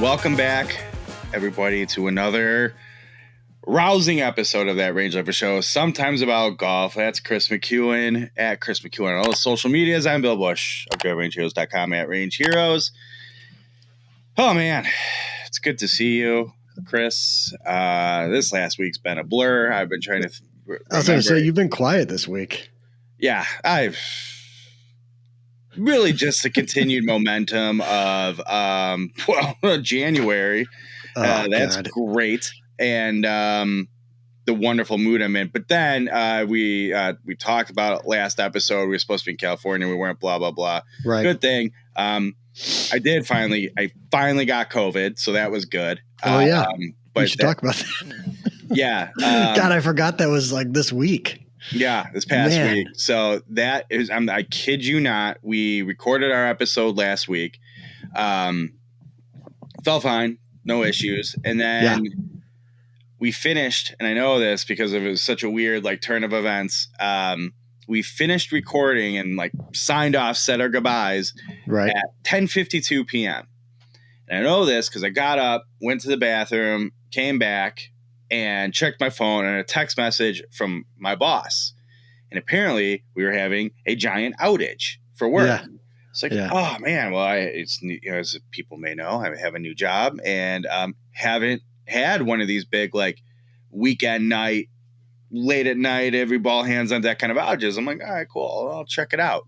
welcome back, everybody, to another rousing episode of That Range Lifer Show, sometimes about golf. That's Chris McEwen at Chris McEwen on all the social medias. I'm Bill Bush of GoRangeHeroes.com at Range Heroes. Oh, man, it's good to see you, Chris. This last week's been a blur. I've been trying to I was going to say, you've been quiet this week. Yeah, I've really just the continued momentum of, January. That's God. Great. And the wonderful mood I'm in. But then we talked about it last episode. We were supposed to be in California. We weren't, blah, blah, blah. Right. Good thing. I finally got COVID. So that was good. Oh, yeah. But we should talk about that. Yeah. God, I forgot that was like this week. Yeah, this past week. So that is, I kid you not, we recorded our episode last week. Felt fine, no issues. And then we finished, and I know this because it was such a weird like turn of events. We finished recording and like signed off, said our goodbyes at 10:52 p.m. And I know this because I got up, went to the bathroom, came back, and checked my phone and a text message from my boss. And apparently we were having a giant outage for work. Yeah. It's like, oh man, well, as people may know, I have a new job and haven't had one of these big like weekend night, late at night, every ball hands on deck kind of outages. I'm like, all right, cool. I'll check it out.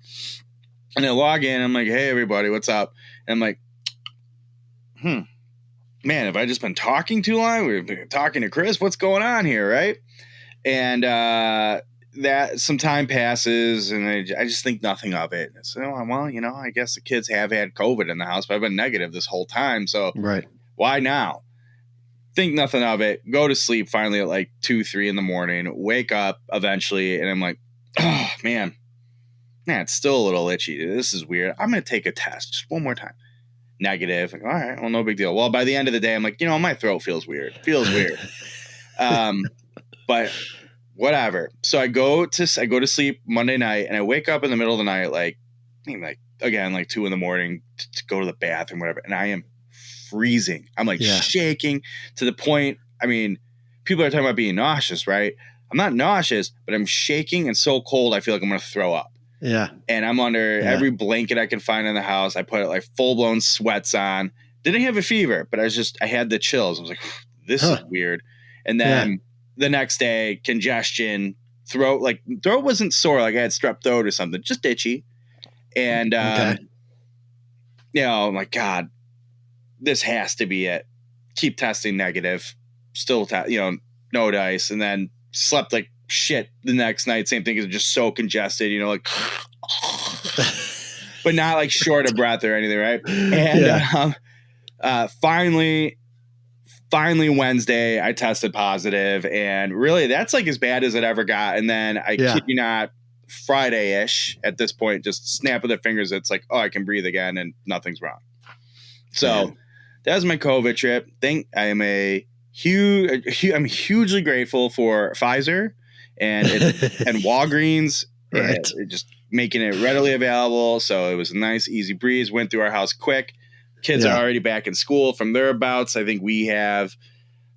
And I log in. I'm like, hey, everybody, what's up? And I'm like, man, have I just been talking too long? We've been talking to Chris. What's going on here, right? And that some time passes, and I just think nothing of it. So, well, I guess the kids have had COVID in the house, but I've been negative this whole time. So why now? Think nothing of it. Go to sleep finally at like 2-3 in the morning. Wake up eventually, and I'm like, oh, man, it's still a little itchy. This is weird. I'm going to take a test just one more time. Negative. Like, all right, well, no big deal. Well, by the end of the day, I'm like, my throat feels weird. But whatever. So I go to sleep Monday night, and I wake up in the middle of the night, like 2 in the morning to go to the bathroom, whatever. And I am freezing. I'm like shaking to the point. I mean, people are talking about being nauseous, right? I'm not nauseous, but I'm shaking and so cold. I feel like I'm going to throw up. Yeah. And I'm under every blanket I can find in the house. I put like full blown sweats on. Didn't have a fever, but I had the chills. I was like, this is weird. And then the next day, congestion, throat wasn't sore. Like I had strep throat or something, just itchy. And, I'm like, God, this has to be it. Keep testing negative. Still, no dice. And then slept like shit the next night. Same thing, is just so congested, like, but not like short of breath or anything, right? And finally Wednesday, I tested positive, and really that's like as bad as it ever got. And then I kid you not, Friday-ish at this point, just snap of the fingers, it's like, oh, I can breathe again, and nothing's wrong. So that was my COVID trip. I'm hugely grateful for Pfizer and Walgreens, and just making it readily available. So it was a nice, easy breeze. Went through our house quick. Kids are already back in school from thereabouts. I think we have,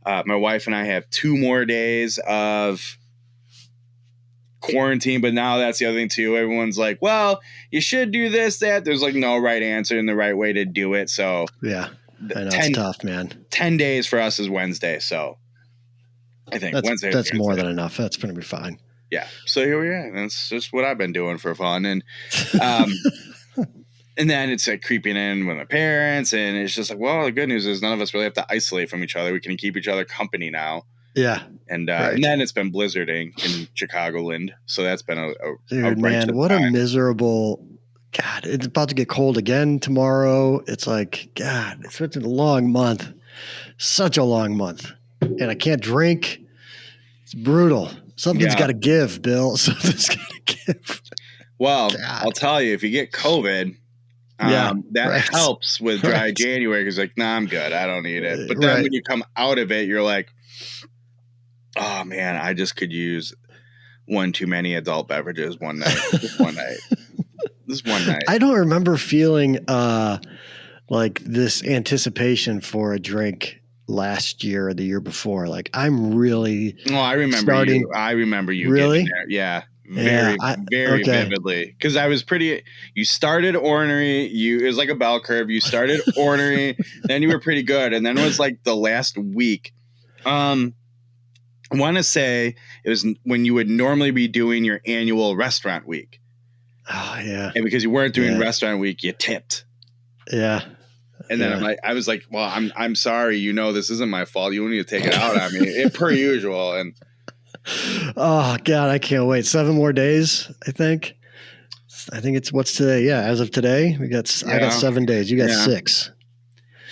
my wife and I have 2 more days of quarantine, but now that's the other thing too. Everyone's like, well, you should do this, that. There's like no right answer and the right way to do it. So I know it's tough, man. 10 days for us is Wednesday. So I think that's more than enough. That's going to be fine. Yeah. So here we are. That's just what I've been doing for fun. And, and then it's like creeping in with my parents, and it's just like, well, the good news is none of us really have to isolate from each other. We can keep each other company now. Yeah. And then it's been blizzarding in Chicagoland. So that's been a man, what a miserable, God, it's about to get cold again tomorrow. It's like, God, it's such a long month. Such a long month. And I can't drink. It's brutal. Something's got to give, Bill. Something's got to give. Well, God. I'll tell you, if you get COVID, that helps with dry January, because like, nah, I'm good. I don't need it. But then when you come out of it, you're like, oh man, I just could use one too many adult beverages one night. Just one night. I don't remember feeling like this anticipation for a drink last year or the year before. Like I'm really I remember starting. you. I remember you Really? getting there. Yeah. Very okay. vividly. Because I was you started ornery. It was like a bell curve. You started ornery, then you were pretty good. And then it was like the last week. I want to say it was when you would normally be doing your annual restaurant week. Oh yeah. And because you weren't doing restaurant week, you tipped. Yeah. And then I was like, well, I'm sorry. This isn't my fault. You need to take it out on me per usual. And oh God, I can't wait. 7 more days. I think it's what's today. Yeah. As of today, I got 7 days. You got 6.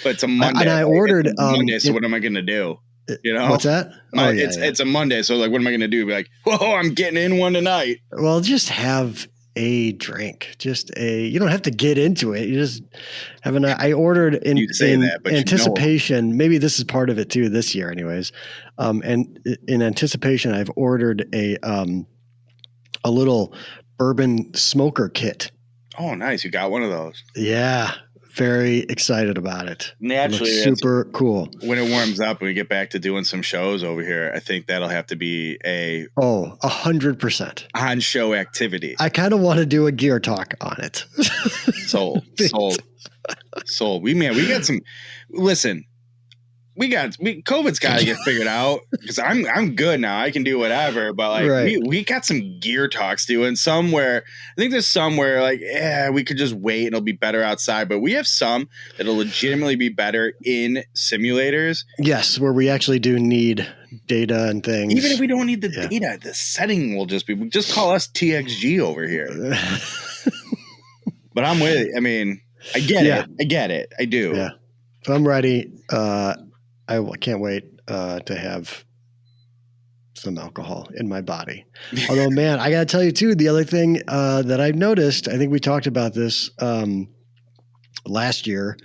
But it's a Monday. And I ordered Monday. So what am I going to do? What's that? It's a Monday. So like, what am I going to do? Be like, whoa, I'm getting in one tonight. Well, just have a drink. You don't have to get into it. You just have I ordered in anticipation. Maybe this is part of it too this year anyways. And in anticipation, I've ordered a little bourbon smoker kit. Oh, nice. You got one of those. Yeah. Very excited about it. Naturally, super cool. When it warms up and we get back to doing some shows over here, I think that'll have to be 100% on show activity. I kind of want to do a gear talk on it. Sold. We got some. Listen, COVID's got to get figured out because I'm good now. I can do whatever, but like we got some gear talks doing somewhere. I think there's somewhere like, we could just wait and it'll be better outside, but we have some that'll legitimately be better in simulators. Yes. Where we actually do need data and things. Even if we don't need the data, the setting will just call us TXG over here. But I'm with it. I mean, I get it. I do. Yeah. So I'm ready. I can't wait to have some alcohol in my body. Although, man, I got to tell you too, the other thing that I've noticed, I think we talked about this last year.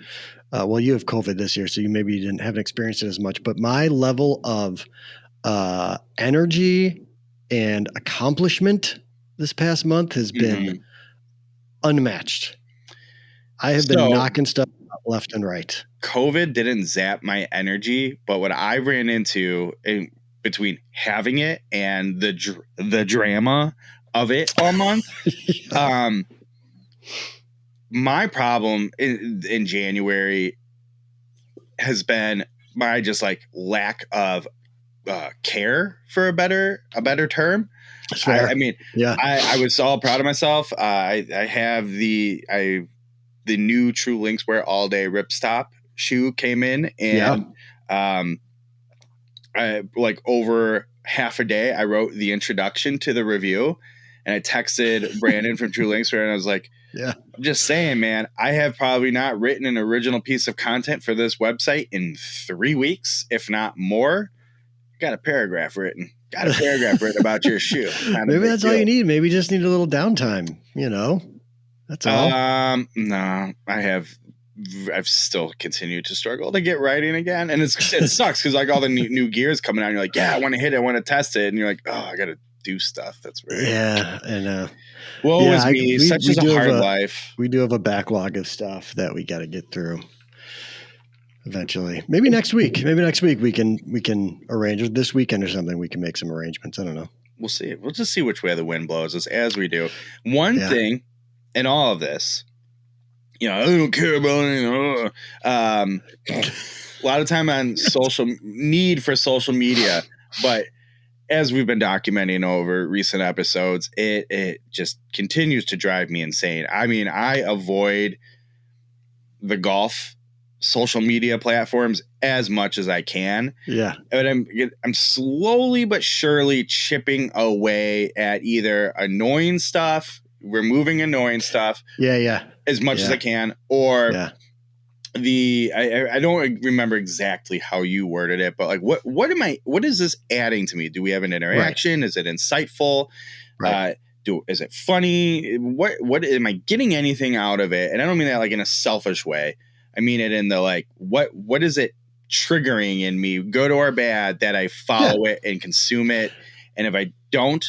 Well, you have COVID this year, so you haven't experienced it as much, but my level of energy and accomplishment this past month has been unmatched. I have been knocking stuff out left and right. COVID didn't zap my energy, but what I ran into between having it and the drama of it all month, my problem in January has been my just like lack of care, for a better term. I mean, I was all proud of myself. I have the new True Linkswear all day ripstop shoe came in, and I, like over half a day, I wrote the introduction to the review, and I texted Brandon from True Linkswear, and I was like, I'm just saying, man, I have probably not written an original piece of content for this website in 3 weeks, if not more. Got a paragraph written about your shoe. Maybe that's all you need. Maybe you just need a little downtime, That's all. No, I've still continued to struggle to get writing again. And it sucks because like all the new gears coming out, and you're like, I want to hit it, I want to test it. And you're like, I got to do stuff. That's weird. Yeah, I know. Well, it was me. Such is a hard life. We do have a backlog of stuff that we got to get through eventually. Maybe next week. We can arrange, or this weekend or something. We can make some arrangements. I don't know. We'll see. We'll just see which way the wind blows as we do. One thing in all of this, I don't care about anything. A lot of time on need for social media, but as we've been documenting over recent episodes, it just continues to drive me insane. I mean, I avoid the golf social media platforms as much as I can. Yeah. But I'm slowly but surely chipping away at either annoying stuff, removing annoying stuff. Yeah. As much as I can, or I don't remember exactly how you worded it, but like what is this adding to me? Do we have an interaction? Right. Is it insightful? Right. Is it funny? What am I getting anything out of it? And I don't mean that like in a selfish way. I mean it in the like, what is it triggering in me, good or bad, that I follow it and consume it? And if I don't,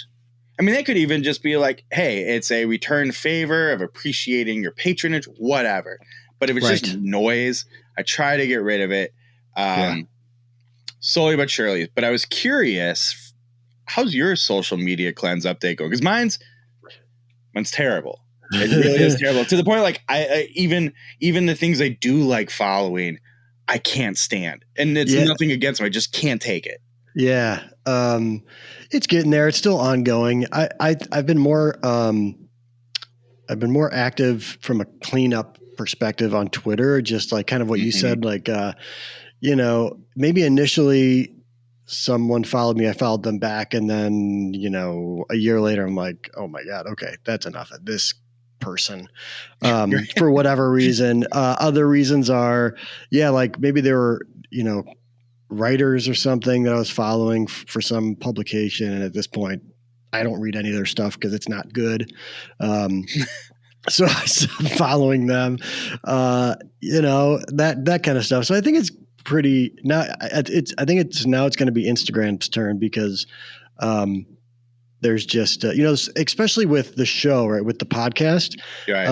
I mean, that could even just be like, hey, it's a return favor of appreciating your patronage, whatever. But if it's just noise, I try to get rid of it slowly but surely. But I was curious, how's your social media cleanse update going? Because mine's terrible. It really is terrible, to the point like I even the things I do like following, I can't stand, and it's nothing against them. I just can't take it. Yeah, it's getting there. It's still ongoing. I've been more active from a cleanup perspective on Twitter. Just like kind of what you said, like maybe initially someone followed me, I followed them back, and then a year later I'm like, oh my god, okay, that's enough of this person for whatever reason. Other reasons are like maybe there were writers or something that I was following for some publication, and at this point I don't read any of their stuff because it's not good. So I stopped following them, that kind of stuff. So I think it's pretty now. I think it's going to be Instagram's turn, because there's just especially with the show, right, with the podcast. Right.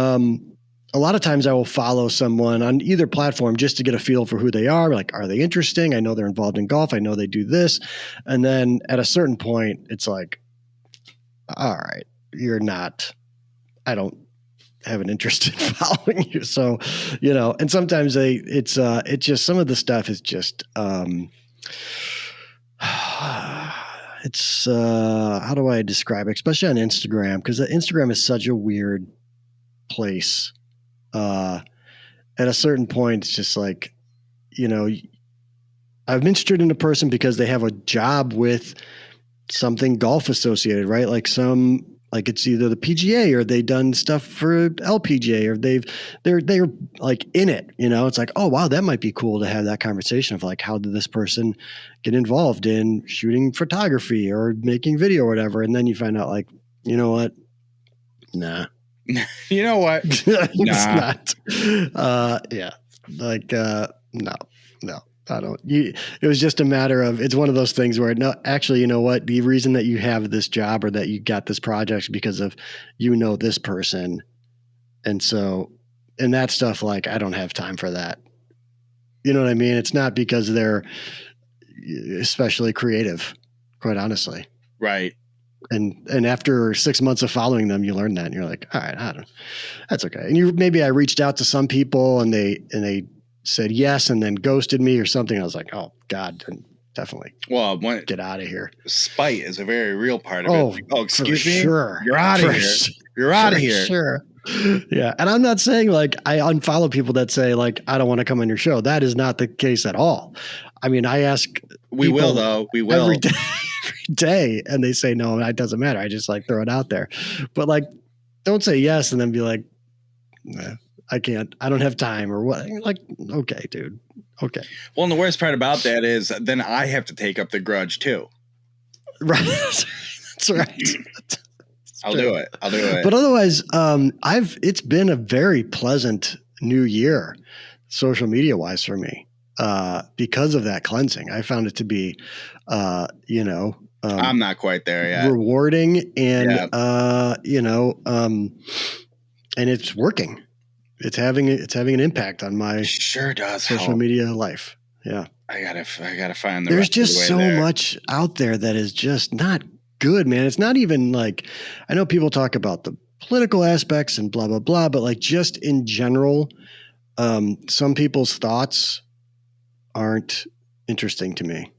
A lot of times I will follow someone on either platform just to get a feel for who they are. Like, are they interesting? I know they're involved in golf. I know they do this. And then at a certain point, it's like, all right, you're not, I don't have an interest in following you. So, and sometimes it's just, some of the stuff is just, it's, how do I describe it? Especially on Instagram, because Instagram is such a weird place. At a certain point, it's just like, I'm interested in a person because they have a job with something golf associated, right? Like it's either the PGA or they've done stuff for LPGA, or they're like in it, it's like, oh wow, that might be cool to have that conversation of like, how did this person get involved in shooting photography or making video or whatever? And then you find out like, you know what? Nah. You know what? It's not. No, I don't. It was just a matter of, it's one of those things where, no, actually, you know what? The reason that you have this job or that you got this project is because of, this person. And so, and that stuff, like, I don't have time for that. You know what I mean? It's not because they're especially creative, quite honestly. Right. And after 6 months of following them, you learn that, and you're like, all right, that's okay. And maybe I reached out to some people and they said yes and then ghosted me or something. I was like, oh God, definitely. Well, get out of here. Spite is a very real part of it. Like, oh, excuse me. Sure. You're out of here. You're out of here. Sure. Yeah. And I'm not saying like I unfollow people that say like, I don't want to come on your show. That is not the case at all. I mean, I ask. We will though. We will. Every day, and they say no, it doesn't matter. I just like throw it out there. But like, don't say yes and then be like, nah, I can't, I don't have time or what. Like, okay, dude. Okay. Well, and the worst part about that is then I have to take up the grudge too. Right. That's right. I'll do it. But otherwise, it's been a very pleasant new year, social media wise for me, because of that cleansing. I found it to be, I'm not quite there yet. Rewarding and, and it's working. It's having an impact on my sure does social media life. Yeah. I gotta find the. There's just so much out there that is just not good, man. It's not even like, I know people talk about the political aspects and blah, blah, blah, but like just in general, some people's thoughts aren't interesting to me.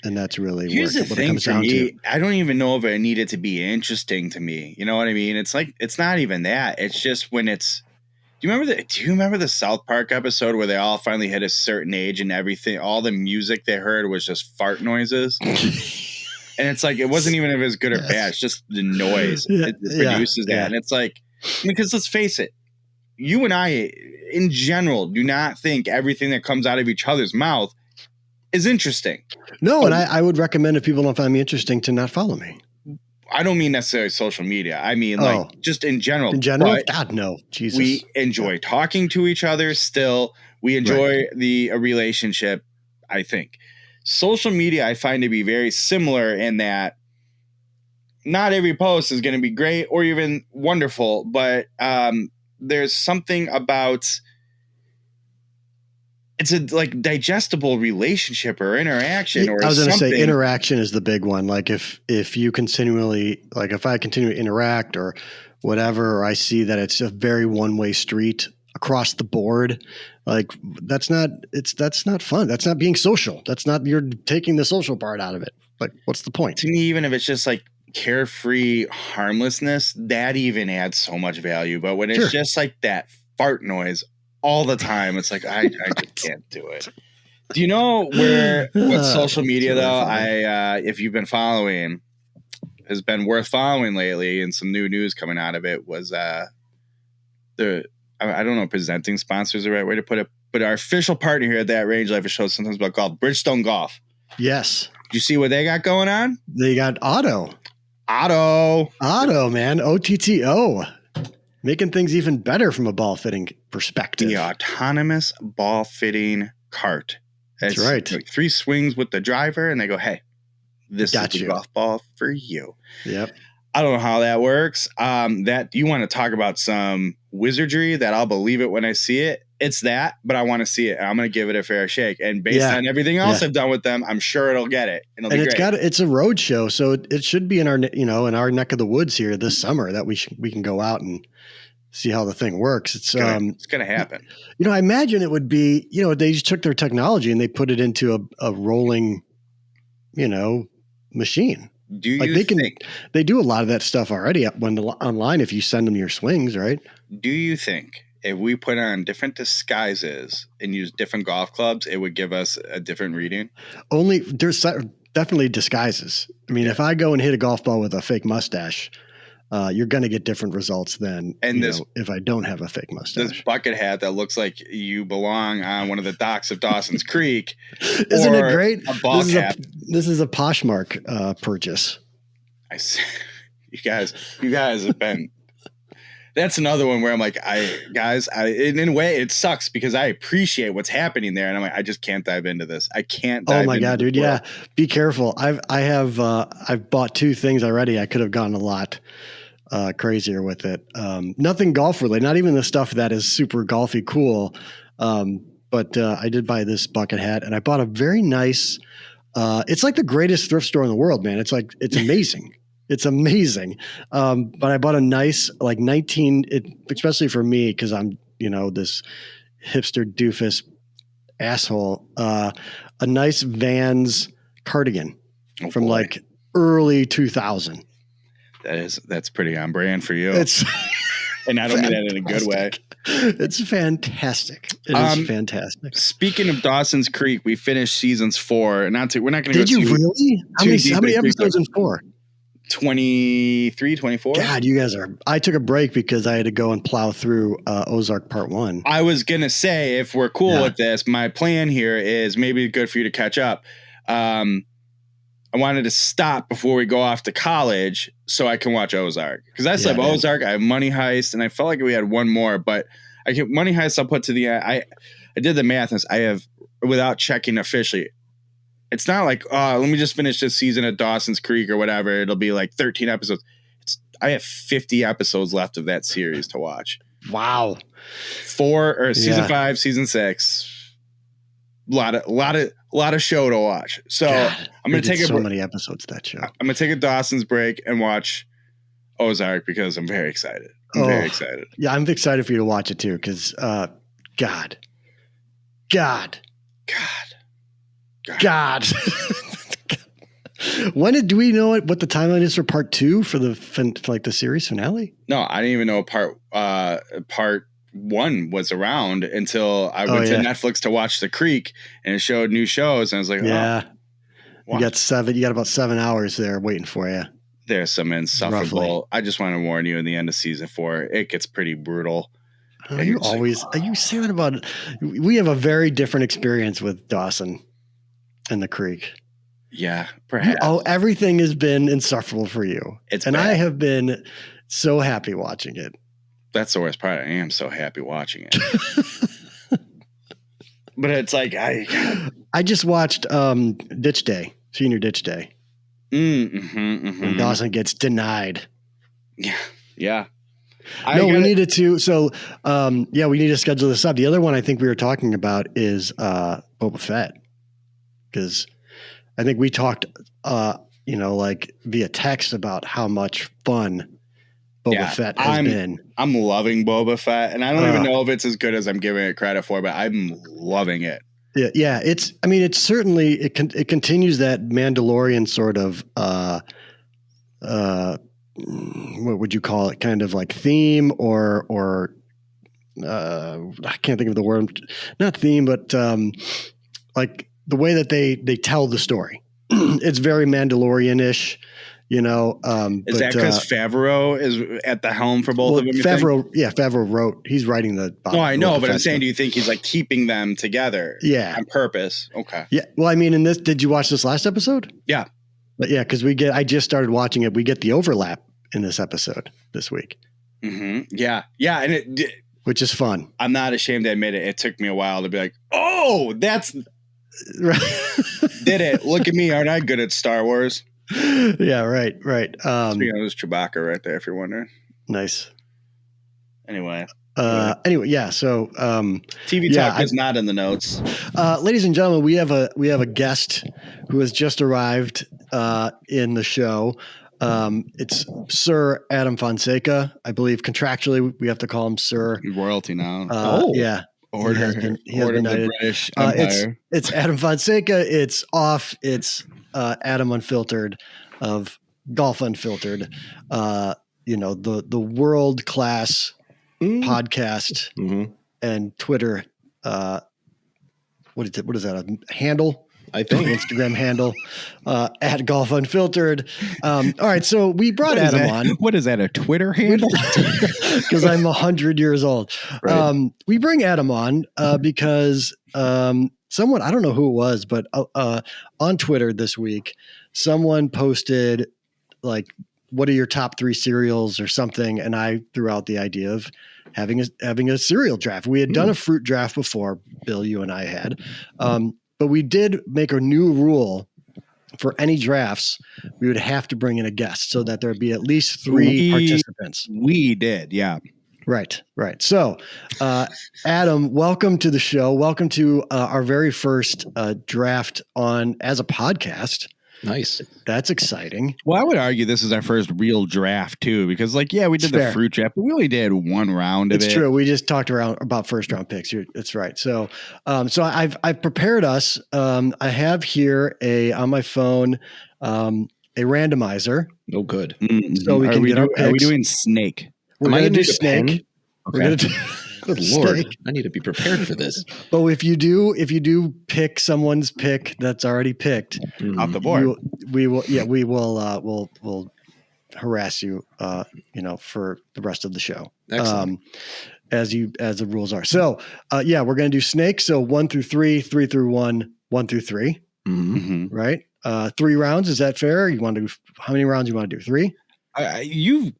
And that's really what it comes down to. I don't even know if it needed to be interesting to me. You know what I mean? It's like, it's not even that. It's just when it's, do you remember the South Park episode where they all finally hit a certain age and everything, all the music they heard was just fart noises? And it's like, it wasn't even if it was good or bad. It's just the noise. It produces that. And it's like, because let's face it, you and I in general do not think everything that comes out of each other's mouth is interesting. No, and I would recommend, if people don't find me interesting, to not follow me. I don't mean necessarily social media. I mean like just in general. In general? God, no. Jesus. We enjoy talking to each other still. We enjoy a relationship, I think. Social media I find to be very similar in that not every post is going to be great or even wonderful, but there's something about it's a like digestible relationship or interaction or I was going to something. say interaction is the big one. Like if you continually, like if I continue to interact or whatever, or I see that it's a very one-way street across the board, like that's not fun. That's not being social. That's not, you're taking the social part out of it. Like, what's the point? To me, even if it's just like carefree harmlessness, that even adds so much value. But when it's just like that fart noise all the time, it's like I just can't do it. Do you know what social media though? If you've been following, has been worth following lately, and some new news coming out of it was I don't know, presenting sponsor is the right way to put it, but our official partner here at That Range Life is show sometimes about called Bridgestone Golf. Yes. Do you see what they got going on? They got Otto, man. OTTO. Making things even better from a ball fitting perspective. The autonomous ball fitting cart. That's right. Like 3 swings with the driver, and they go, hey, this is the golf ball for you. Yep. I don't know how that works. That you want to talk about some wizardry that I'll believe it when I see it. It's that, but I want to see it. And I'm going to give it a fair shake. And based on everything else I've done with them, I'm sure it'll get it. And it'll be great. It's a road show, so it should be in our neck of the woods here this summer that we can go out and see how the thing works. It's going to happen. I imagine it would be, they just took their technology and they put it into a rolling, machine. Do you think they do a lot of that stuff already online if you send them your swings, right? Do you think if we put on different disguises and use different golf clubs, it would give us a different reading? There's definitely disguises. I mean, if I go and hit a golf ball with a fake mustache, you're going to get different results than if I don't have a fake mustache. This bucket hat that looks like you belong on one of the docks of Dawson's Creek. Isn't it great? A ball cap. This is a Poshmark purchase. I see. You guys have been. That's another one where I'm like, in a way, it sucks because I appreciate what's happening there, and I'm like, I just can't dive into this. I can't. Oh my god, dude! Yeah, be careful. I've bought 2 things already. I could have gone a lot crazier with it. Nothing golf related, not even the stuff that is super golfy cool. But I did buy this bucket hat, and I bought a very nice. It's like the greatest thrift store in the world, man. It's amazing. It's amazing. But I bought a nice, like especially for me, because I'm, this hipster doofus asshole, a nice Vans cardigan from like early 2000. That's pretty on brand for you. It's and I don't mean that in a good way. It's fantastic. It is fantastic. Speaking of Dawson's Creek, we finished seasons 4. We're not going to go. Did you really? How many episodes in 4? 23, 24. God, you guys I took a break because I had to go and plow through Ozark Part 1. I was going to say, if we're cool with this, my plan here is maybe good for you to catch up. I wanted to stop before we go off to college so I can watch Ozark. Because I still have Ozark, I have Money Heist, and I felt like we had one more, but Money Heist I'll put to the end. I did the math, and I have, without checking officially, it's not like, let me just finish this season of Dawson's Creek or whatever. It'll be like 13 episodes. I have 50 episodes left of that series to watch. Wow. Season 5, season 6. A lot of show to watch. So God, I'm going to take so many episodes of that show. I'm going to take a Dawson's break and watch Ozark because I'm very excited. I'm very excited. Yeah, I'm excited for you to watch it too because God. Do we know what the timeline is for part 2 for the series finale? No, I didn't even know part 1 was around until I went to Netflix to watch The Creek, and it showed new shows, and I was like, wow. You got about 7 hours there waiting for you. There's some insufferable. Roughly. I just want to warn you, in the end of season 4, it gets pretty brutal. Are you saying that about it? We have a very different experience with Dawson and The Creek. Yeah, perhaps. Everything has been insufferable for you. Bad. I have been so happy watching it. That's the worst part. I am so happy watching it. But it's like I just watched Ditch Day, Senior Ditch Day. When Dawson gets denied. Yeah. We needed to. So, we need to schedule this up. The other one I think we were talking about is Boba Fett, because I think we talked, like via text about how much fun Boba Fett has been. I'm loving Boba Fett, and I don't even know if it's as good as I'm giving it credit for, but I'm loving it. Yeah. It's certainly, it continues that Mandalorian sort of, what would you call it? Kind of like theme or I can't think of the word, not theme, but like the way that they tell the story. It's very Mandalorian-ish, Is that because Favreau is at the helm for both of them? Favreau wrote. He's writing the. No, I know, but I'm saying, do you think he's like keeping them together? Yeah, on purpose. Okay. Yeah. Well, I mean, did you watch this last episode? Yeah. But yeah, because I just started watching it. We get the overlap in this episode this week. Mm-hmm. Yeah. Yeah. And which is fun. I'm not ashamed to admit it. It took me a while to be like, oh, that's right. Did it. Look at me. Aren't I good at Star Wars? Yeah. Right. Speaking of, there's Chewbacca right there, if you're wondering. Nice. Anyway. Yeah. So, TV talk is not in the notes. Ladies and gentlemen, we have a guest who has just arrived, in the show. It's Sir Adam Fonseca. I believe contractually we have to call him Sir. Royalty now. Yeah. Order of the British Empire. It's Adam Fonseca. It's off. It's, Adam Unfiltered of Golf Unfiltered. The world class podcast and Twitter. What is that? A handle? I think Instagram handle at Golf Unfiltered. All right, so we brought Adam on. What is that? A Twitter handle? Because I'm 100 years old. Right. We bring Adam on because someone, I don't know who it was, but on Twitter this week, someone posted like, what are your top 3 cereals or something? And I threw out the idea of having a cereal draft. We had done a fruit draft before, Bill, you and I had. But we did make a new rule for any drafts. We would have to bring in a guest so that there would be at least 3 participants. We did. Yeah. Right. So, Adam, welcome to the show. Welcome to our very first draft as a podcast. Nice. That's exciting. Well, I would argue this is our first real draft too, because we did the fruit draft, but we only did one round of it. It's true. We just talked about first round picks. That's right. So, I've prepared us. I have here on my phone, a randomizer. Oh, good. Mm-hmm. So we can get our picks. Are we doing snake? We're going to do snake. Okay. We're going to do Good Lord, I need to be prepared for this. But if you do pick someone's pick that's already picked off the board, we'll harass you, for the rest of the show. Excellent. As the rules are. So, we're going to do snake. So 1 through 3, 3 through 1, 1 through 3. Mm-hmm. Right. 3 rounds. Is that fair? You want to do how many rounds you want to do? 3?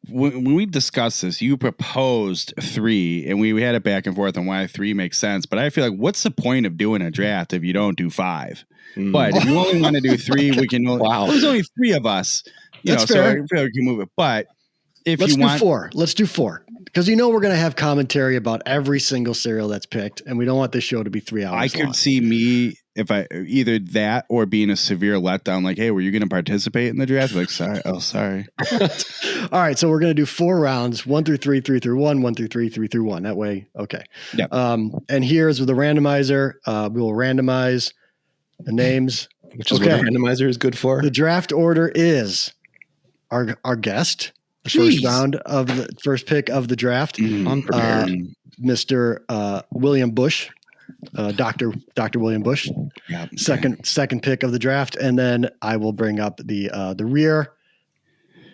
When we discussed this, you proposed 3, and we had it back and forth on why 3 makes sense. But I feel like, what's the point of doing a draft if you don't do 5? But if you only want to do 3, we can. Wow, there's only 3 of us. That's So fair. I feel like we can move it. But Let's do 4. Let's do 4. Because we're going to have commentary about every single cereal that's picked, and we don't want this show to be 3 hours. I could see me if I either that or being a severe letdown. Like, hey, were you going to participate in the draft? Like, sorry. All right, so we're going to do 4 rounds: 1 through 3, 3 through 1, 1 through 3, 3 through 1. That way, okay. Yeah. And here's with the randomizer. We will randomize the names, which is what a randomizer is good for. The draft order is our guest. The first pick of the draft, unprepared, Mr. William Bush, Dr. William Bush. Yeah, second pick of the draft, and then I will bring up the rear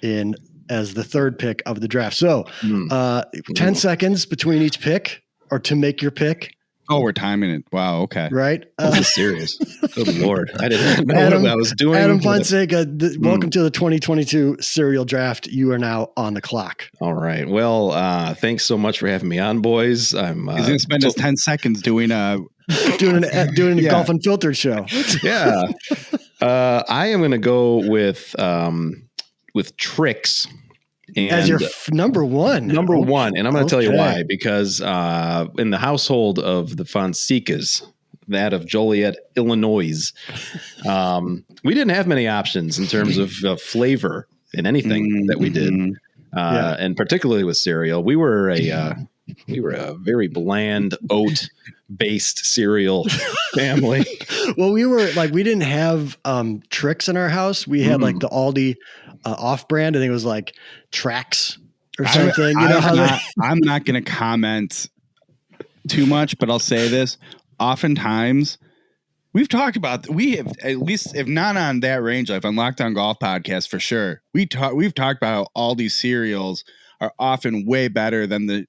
in as the third pick of the draft. So, 10 seconds between each pick, or to make your pick. Oh, we're timing it. Wow. Okay. Right. This is serious. Good Lord. I didn't know what I was doing. Adam Fonseca, welcome to the 2022 cereal draft. You are now on the clock. All right. Well, thanks so much for having me on, boys. He's going to spend his 10 seconds doing a Golf Unfiltered show. Yeah. I am going to go with Trix. And as your number one. Number one. And I'm going to tell you why. Because in the household of the Fonsecas, that of Joliet, Illinois, we didn't have many options in terms of flavor in anything that we did. And particularly with cereal, we were a very bland oat-based cereal family. Well, we didn't have Trix in our house. We had like the Aldi off-brand. I think it was like Trax or something. I'm not going to comment too much, but I'll say this. Oftentimes, we've talked about, we have, at least if not on that range life, on Lockdown Golf podcast for sure. We've talked about how all these cereals are often way better than the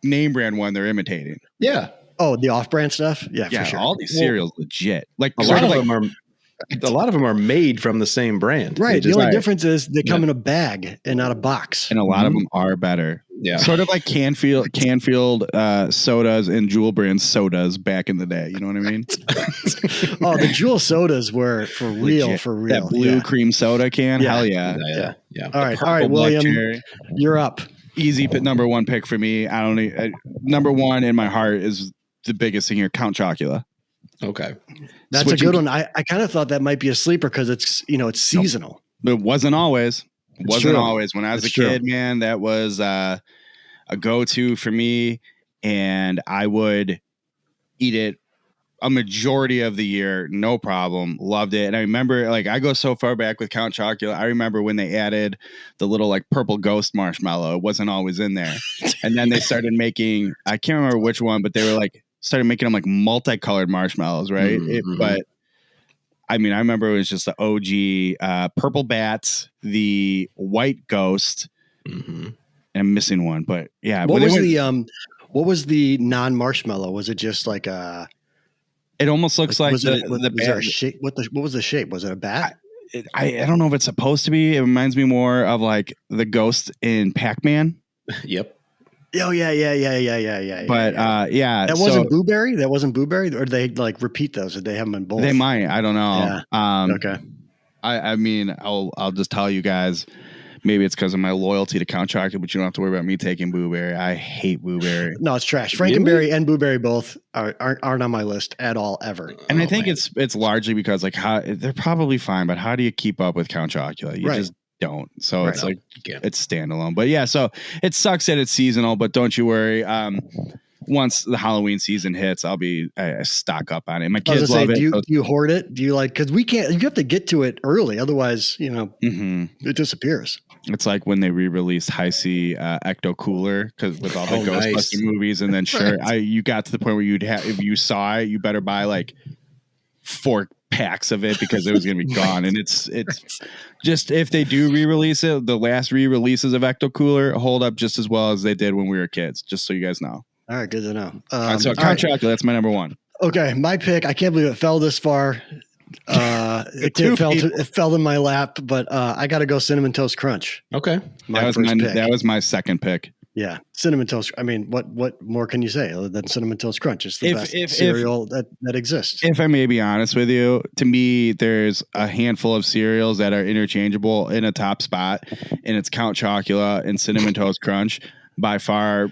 name brand one they're imitating. Yeah. Oh, the off-brand stuff. Yeah, for sure. All these cereals legit. Like a lot of them are made from the same brand. Right. The only difference is they come in a bag and not a box. And a lot of them are better. Yeah. Sort of like Canfield sodas and Jewel brand sodas back in the day. You know what I mean? Oh, the Jewel sodas were for real, legit. for real. That blue cream soda can. Yeah. Hell yeah. Yeah. All right, William, you're up. Easy number one pick for me. Number one in my heart is the biggest thing here, Count Chocula. Okay. That's a good one. I kind of thought that might be a sleeper because it's seasonal. But it wasn't always. Always. When I was a kid, man, that was a go-to for me. And I would eat it a majority of the year, no problem. Loved it. And I remember, like, I go so far back with Count Chocula. I remember when they added the little like purple ghost marshmallow. It wasn't always in there. And then they started making, I can't remember which one, but they were like, started making them like multicolored marshmallows, right? But I mean, I remember it was just the OG purple bats, the white ghost, and I'm missing one, but yeah. What was the non-marshmallow? Was it just like a? It almost looks like was there a shape? What was the shape? Was it a bat? I don't know if it's supposed to be. It reminds me more of like the ghost in Pac-Man. Yep. Oh yeah. But that wasn't Blueberry. That wasn't Blueberry, or did they like repeat those? Did they have them in both? They might. I don't know. Yeah. Okay. I mean, I'll just tell you guys. Maybe it's because of my loyalty to Count Chocula, but you don't have to worry about me taking Blueberry. I hate Blueberry. No, it's trash. Frankenberry and Blueberry both aren't on my list at all ever. And I think it's largely because like they're probably fine, but how do you keep up with Count Chocula? You just don't. So it's like it's standalone. But yeah, so it sucks that it's seasonal, but don't you worry. Once the Halloween season hits, I'll be stock up on it. My kids love it. Do you hoard it? Do you like, because you have to get to it early, otherwise it disappears. It's like when they re-released High C Ecto Cooler, because with all the Ghostbuster movies, and then you got to the point where if you saw it, you better buy like 4 packs of it because it was going to be gone. And it's just, if they do re-release it, the last re-releases of Ecto Cooler hold up just as well as they did when we were kids, just so you guys know. All right, good to know. So Count Chocula, that's my number one. Okay, my pick. I can't believe it fell this far. It fell in my lap, but I got to go Cinnamon Toast Crunch. Okay, that was my second pick. Yeah, Cinnamon Toast. I mean, what more can you say other than Cinnamon Toast Crunch? It's the best cereal that exists. If I may be honest with you, to me, there's a handful of cereals that are interchangeable in a top spot, and it's Count Chocula and Cinnamon Toast Crunch by far.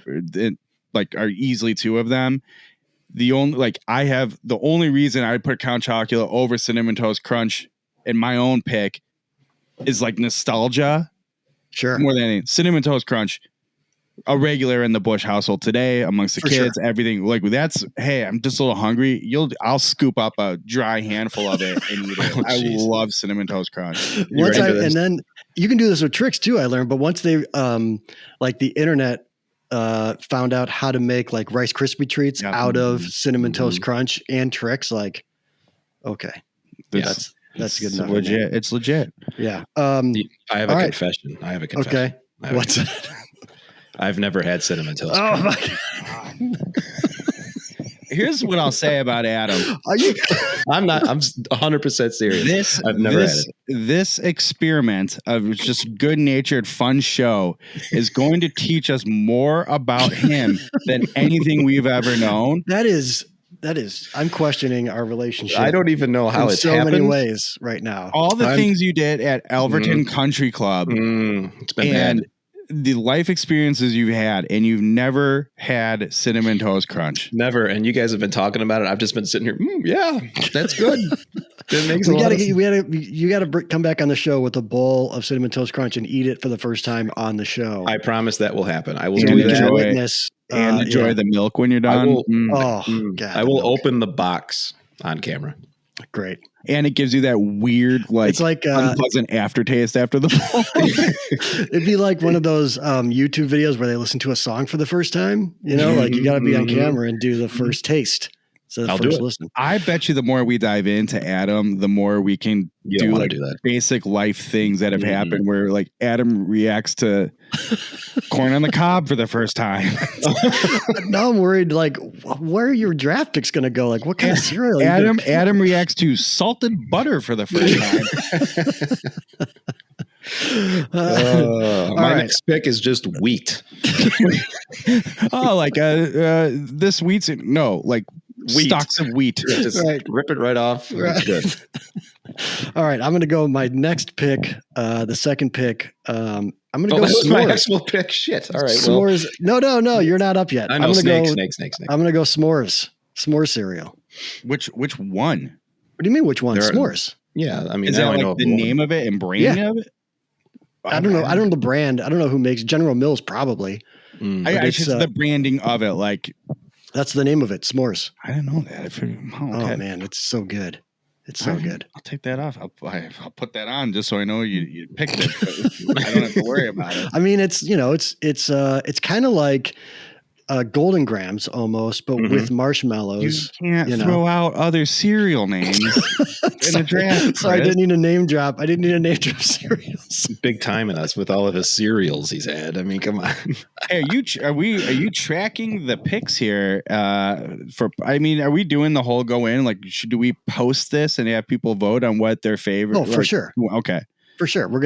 Are easily 2 of them. The only reason I put Count Chocula over Cinnamon Toast Crunch in my own pick is like nostalgia. Sure. More than anything. Cinnamon Toast Crunch, a regular in the Bush household today amongst the kids, everything like that's, hey, I'm just a little hungry. I'll scoop up a dry handful of it and eat it. I love Cinnamon Toast Crunch. And then you can do this with tricks too, I learned, but once they like the internet found out how to make like Rice Krispie treats out of Cinnamon Toast Crunch and Trix, like, okay, that's good enough. Legit. It's legit. Yeah. I have a confession. Okay. What's that? I've never had Cinnamon Toast Crunch. My God. Here's what I'll say about Adam. I'm 100% serious. I've never had it. This experiment of just good-natured fun show is going to teach us more about him than anything we've ever known. That is, I'm questioning our relationship. I don't even know how it's happened. So many ways right now. All the things you did at Alverton Country Club. It's been bad. the life experiences you've had, and you've never had Cinnamon Toast Crunch. Never. And you guys have been talking about it. I've just been sitting here. Yeah, that's good. That makes you got to come back on the show with a bowl of Cinnamon Toast Crunch and eat it for the first time on the show. I promise that will happen. I will do that. Witness, enjoy the milk when you're done. I will open the box on camera. Great. And it gives you that weird, it's like unpleasant aftertaste after the bowl. It'd be like one of those YouTube videos where they listen to a song for the first time. You know, like you got to be on camera and do the first taste. So I'll first do it. listen. I bet you the more we dive into Adam, the more we can do that. Basic life things that have happened where like Adam reacts to corn on the cob for the first time. Now I'm worried, like, where are your draft picks going to go? Like, what kind of cereal? Adam reacts to salted butter for the first time. My next pick is just wheat. This wheat's wheat. Stalks of wheat. Just rip it right off. Right. It's good. All right, I'm going to go my next pick, the second pick. I'm going to go s'mores. My actual pick. Shit. All right. S'mores. Well. No, you're not up yet. I know snakes. I'm going to go s'mores. S'mores cereal. Which one? What do you mean? Which one? S'mores. Yeah, I mean, is that like the name of it and brand of it? I don't know. I don't know the brand. I don't know who makes General Mills. Probably. It's the branding of it. Like that's the name of it. S'mores. I didn't know that. Oh man, it's so good. It's so good. I'll take that off. I'll put that on just so I know you picked it. I don't have to worry about it. I mean, it's kind of like Golden Grams almost, but with marshmallows. You can't throw out other cereal names in the draft. Sorry, I didn't need a name drop. Cereals. Big time in us with all of his cereals he's had. I mean, come on. Hey, are you tracking the picks here? Are we doing the whole go in? Like, do we post this and have people vote on what their favorite? Oh, for sure. Okay. For sure. We'll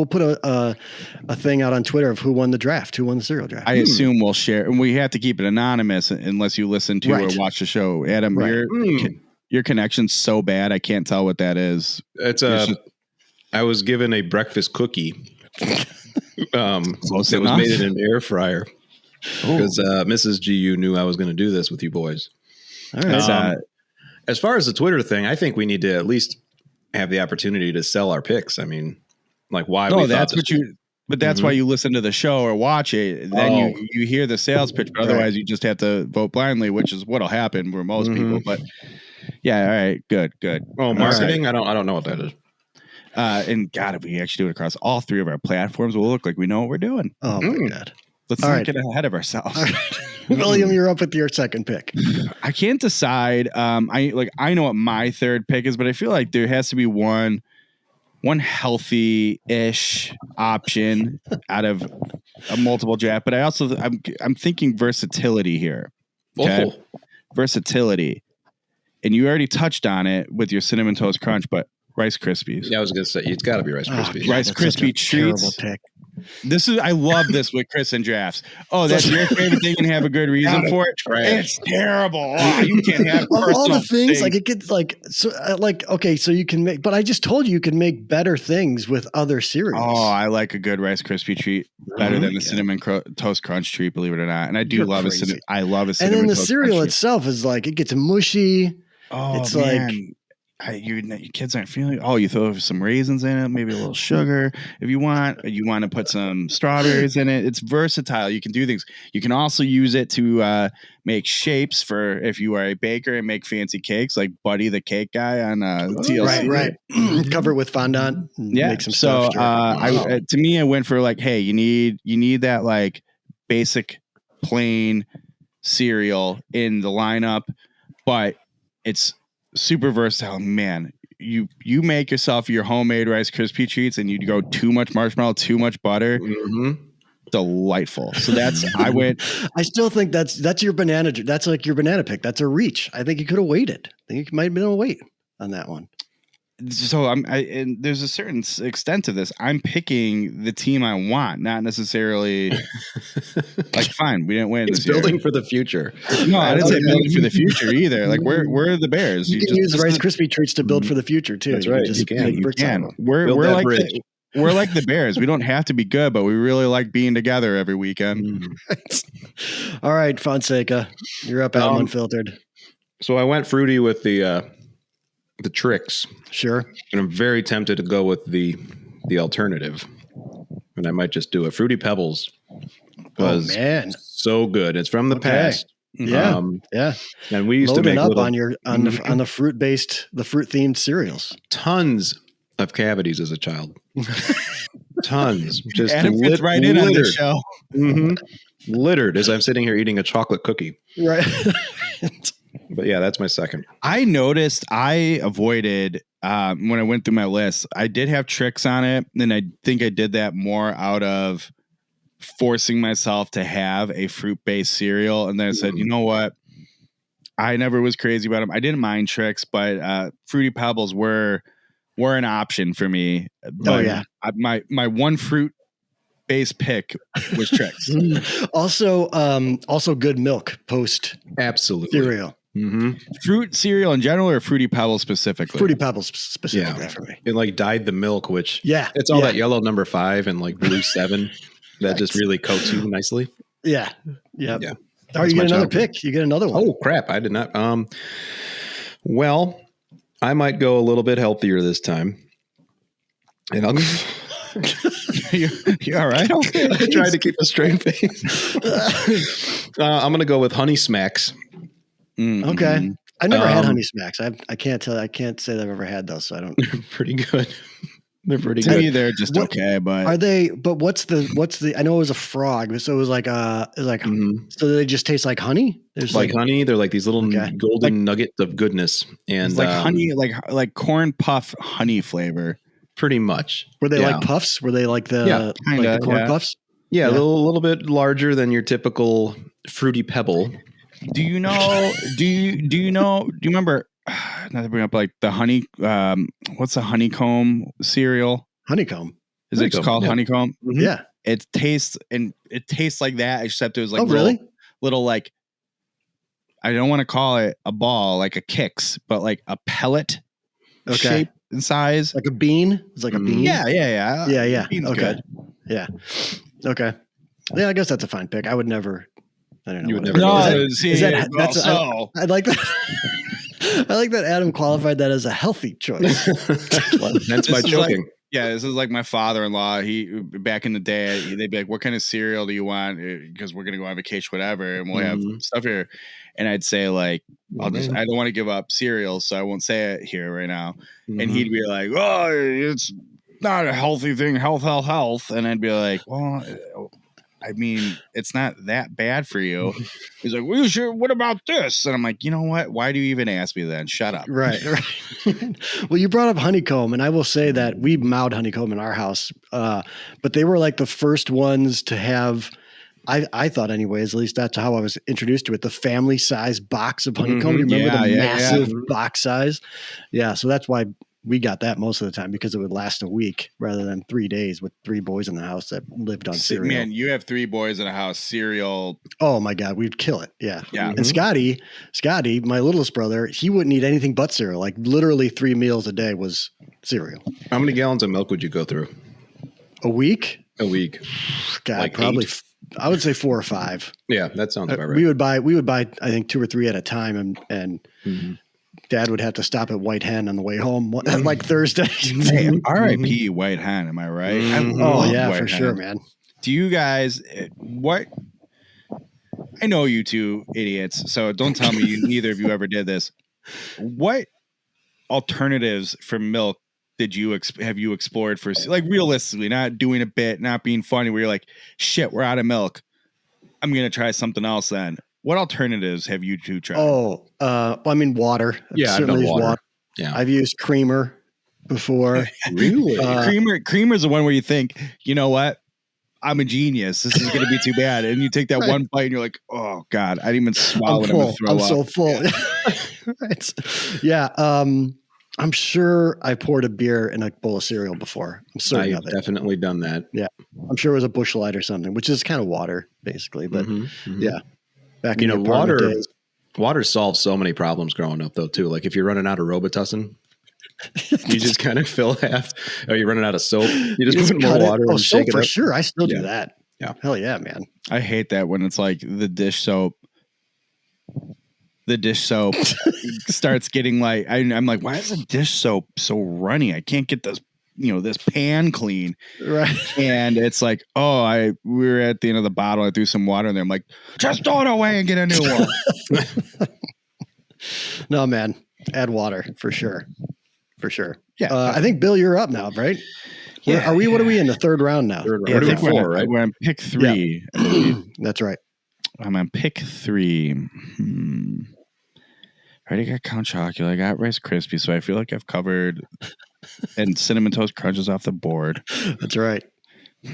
put a thing out on Twitter of who won the cereal draft. I assume we'll share, and we have to keep it anonymous unless you listen to or watch the show. Adam, your connection's so bad I can't tell what that is. I was given a breakfast cookie. It was made in an air fryer because Mrs. GU knew I was going to do this with you boys. All right. As far as the Twitter thing, I think we need to at least have the opportunity to sell our picks. I mean, like why? No, that's what but that's why you listen to the show or watch it. Then you hear the sales pitch, but otherwise you just have to vote blindly, which is what'll happen for most people. But yeah, all right, good. Oh, marketing? Right. I don't know what that is. And God, if we actually do it across all three of our platforms, we'll look like we know what we're doing. Oh my God. Let's not get ahead of ourselves. Right. William, you're up with your second pick. I can't decide. I know what my third pick is, but I feel like there has to be one healthy-ish option out of a multiple draft. But I'm thinking versatility here. Okay, versatility, and you already touched on it with your Cinnamon Toast Crunch, but Rice Krispies. Yeah, I was gonna say it's got to be Rice Krispies. Rice Krispie treats. Pick. I love this with Chris and drafts. Oh, that's your favorite thing and have a good reason for it. It's terrible. Oh, you can't have all the things like it gets so you can make. But I just told you can make better things with other cereals. Oh, I like a good Rice Krispie treat better than the Cinnamon Toast Crunch treat. Believe it or not, and I do love a. I love a cinnamon. And then the Toast cereal Crunch itself is like it gets mushy. Oh, it's man. Your kids aren't feeling. Oh, you throw some raisins in it, maybe a little sugar if you want. You want to put some strawberries in it. It's versatile. You can do things. You can also use it to make shapes for if you are a baker and make fancy cakes, like Buddy the Cake Guy on TLC. Right. Cover it with fondant. Yeah. Make some stuff. To me, I went for like, hey, you need that like basic plain cereal in the lineup, but it's super versatile. Man, you make yourself your homemade Rice Krispie treats and you go too much marshmallow, too much butter. Delightful. So I still think that's your banana. That's like your banana pick. That's a reach. I think you could have waited. I think you might have been able to wait on that one. So and there's a certain extent to this. I'm picking the team I want, not necessarily like fine. We didn't win. It's building for the future. No, I didn't say building for the future either. Like we're the Bears. You can use Rice Krispie treats to build for the future too. That's right. You can. We're like We're like the Bears. We don't have to be good, but we really like being together every weekend. All right, Fonseca, you're up, Adam Unfiltered. So I went fruity with the tricks. Sure. And I'm very tempted to go with the alternative. And I might just do it. Fruity Pebbles was so good. It's from the past. Yeah. Yeah. And we used Loading to make up on the fruit themed cereals. Tons of cavities as a child. Tons. Just fits right in on this show. Littered as I'm sitting here eating a chocolate cookie. Right. But yeah, that's my second. I noticed I avoided when I went through my list. I did have tricks on it, and I think I did that more out of forcing myself to have a fruit-based cereal. And then I said, you know what? I never was crazy about them. I didn't mind tricks, but Fruity Pebbles were an option for me. But my one fruit-based pick was tricks. Also good milk post absolutely cereal. Fruit cereal in general, or Fruity Pebbles specifically? Fruity Pebbles specifically for me. It like dyed the milk, which it's all that yellow number 5 and like blue 7 that just really coats you nicely. Yeah. All right, you get another pick. You get another one. Oh crap! I did not. Well, I might go a little bit healthier this time, and I'll. You all right? Okay. I tried to keep a straight face. I'm going to go with Honey Smacks. Okay. I never had Honey Smacks. I can't say that I've ever had those, so I don't. Pretty good. They're pretty to good. me, they're just okay, but are they? But what's the? I know it was a frog, so it was like so they just taste like honey. There's like honey. They're like these little golden nuggets of goodness, and like honey, like corn puff honey flavor. Pretty much. Were they like puffs? Were they like the the corn puffs? Yeah, a little bit larger than your typical Fruity Pebble. Do you know? Do you remember? Not to bring up like the honey. What's a honeycomb cereal? Honeycomb. Is it called honeycomb? Mm-hmm. Yeah. It tastes like that, except it was like little like. I don't want to call it a ball like a Kix, but like a pellet shape and size, like a bean. It's like a bean. Yeah. Okay. Good. Yeah. Okay. Yeah, I guess that's a fine pick. I would never. I don't know. You would never. No, I like that. I like that Adam qualified that as a healthy choice. Hence my choking. This is like my father-in-law. He back in the day, they'd be like, "What kind of cereal do you want?" Because we're gonna go on vacation, whatever, and we'll have stuff here. And I'd say like, I don't want to give up cereal, so I won't say it here right now. And he'd be like, "Oh, it's not a healthy thing, health." And I'd be like, "Well, I mean, it's not that bad for you." He's like, "Well, sure. What about this?" And I'm like, you know what? Why do you even ask me then? Shut up. Right. Well, you brought up honeycomb, and I will say that we mowed honeycomb in our house, but they were like the first ones to have. I thought, anyways. At least that's how I was introduced to it. The family size box of honeycomb. You remember the massive box size? Yeah. So that's why we got that most of the time, because it would last a week rather than 3 days with 3 boys in the house that lived on cereal. Man, you have 3 boys in a house, cereal. Oh my God, we'd kill it. Yeah. Yeah. And Scotty, my littlest brother, he wouldn't eat anything but cereal. Like literally 3 meals a day was cereal. How many gallons of milk would you go through? A week? A week. God, like probably 8? I would say 4 or 5. Yeah, that sounds about right. We would buy I think 2 or 3 at a time, and Dad would have to stop at White Hen on the way home like Thursday. Hey, R.I.P. White Hen, am I right? Oh yeah, for sure, man. Do you guys I know you two idiots, so don't tell me neither of you ever did this. What alternatives for milk have you explored for, like, realistically, not doing a bit, not being funny, where you're like, shit, we're out of milk, I'm gonna try something else then? What alternatives have you two tried? I mean, water. Yeah, I've done water. Yeah, I've used creamer before. Really? Creamer's the one where you think, you know what, I'm a genius, this is going to be too bad, and you take that one bite and you're like, oh God, I didn't even swallow it. I'm so full. Yeah. I'm sure I poured a beer in a bowl of cereal before. I'm certain of it. I've definitely done that. Yeah. I'm sure it was a Busch Light or something, which is kind of water basically, but yeah. Back in water solves so many problems growing up though too. Like if you're running out of Robitussin, You just kind of fill half. Are you running out of soap? You just put more water and soap shake it for up. sure. I still do that. Yeah. Hell yeah, man. I hate that when it's like the dish soap starts getting like, I'm like, why is the dish soap so runny? I can't get this, this pan clean. Right. And it's like, we were at the end of the bottle. I threw some water in there. I'm like, just throw it away and get a new one. No, man. Add water for sure. For sure. Yeah. I think, Bill, you're up now, right? Yeah. What are we in the third round now? I think four, right? We're on pick 3. Yeah. That's right. I'm on pick 3. I already got Count Chocula. I got Rice Krispies, so I feel like I've covered. And Cinnamon Toast Crunch is off the board. That's right. I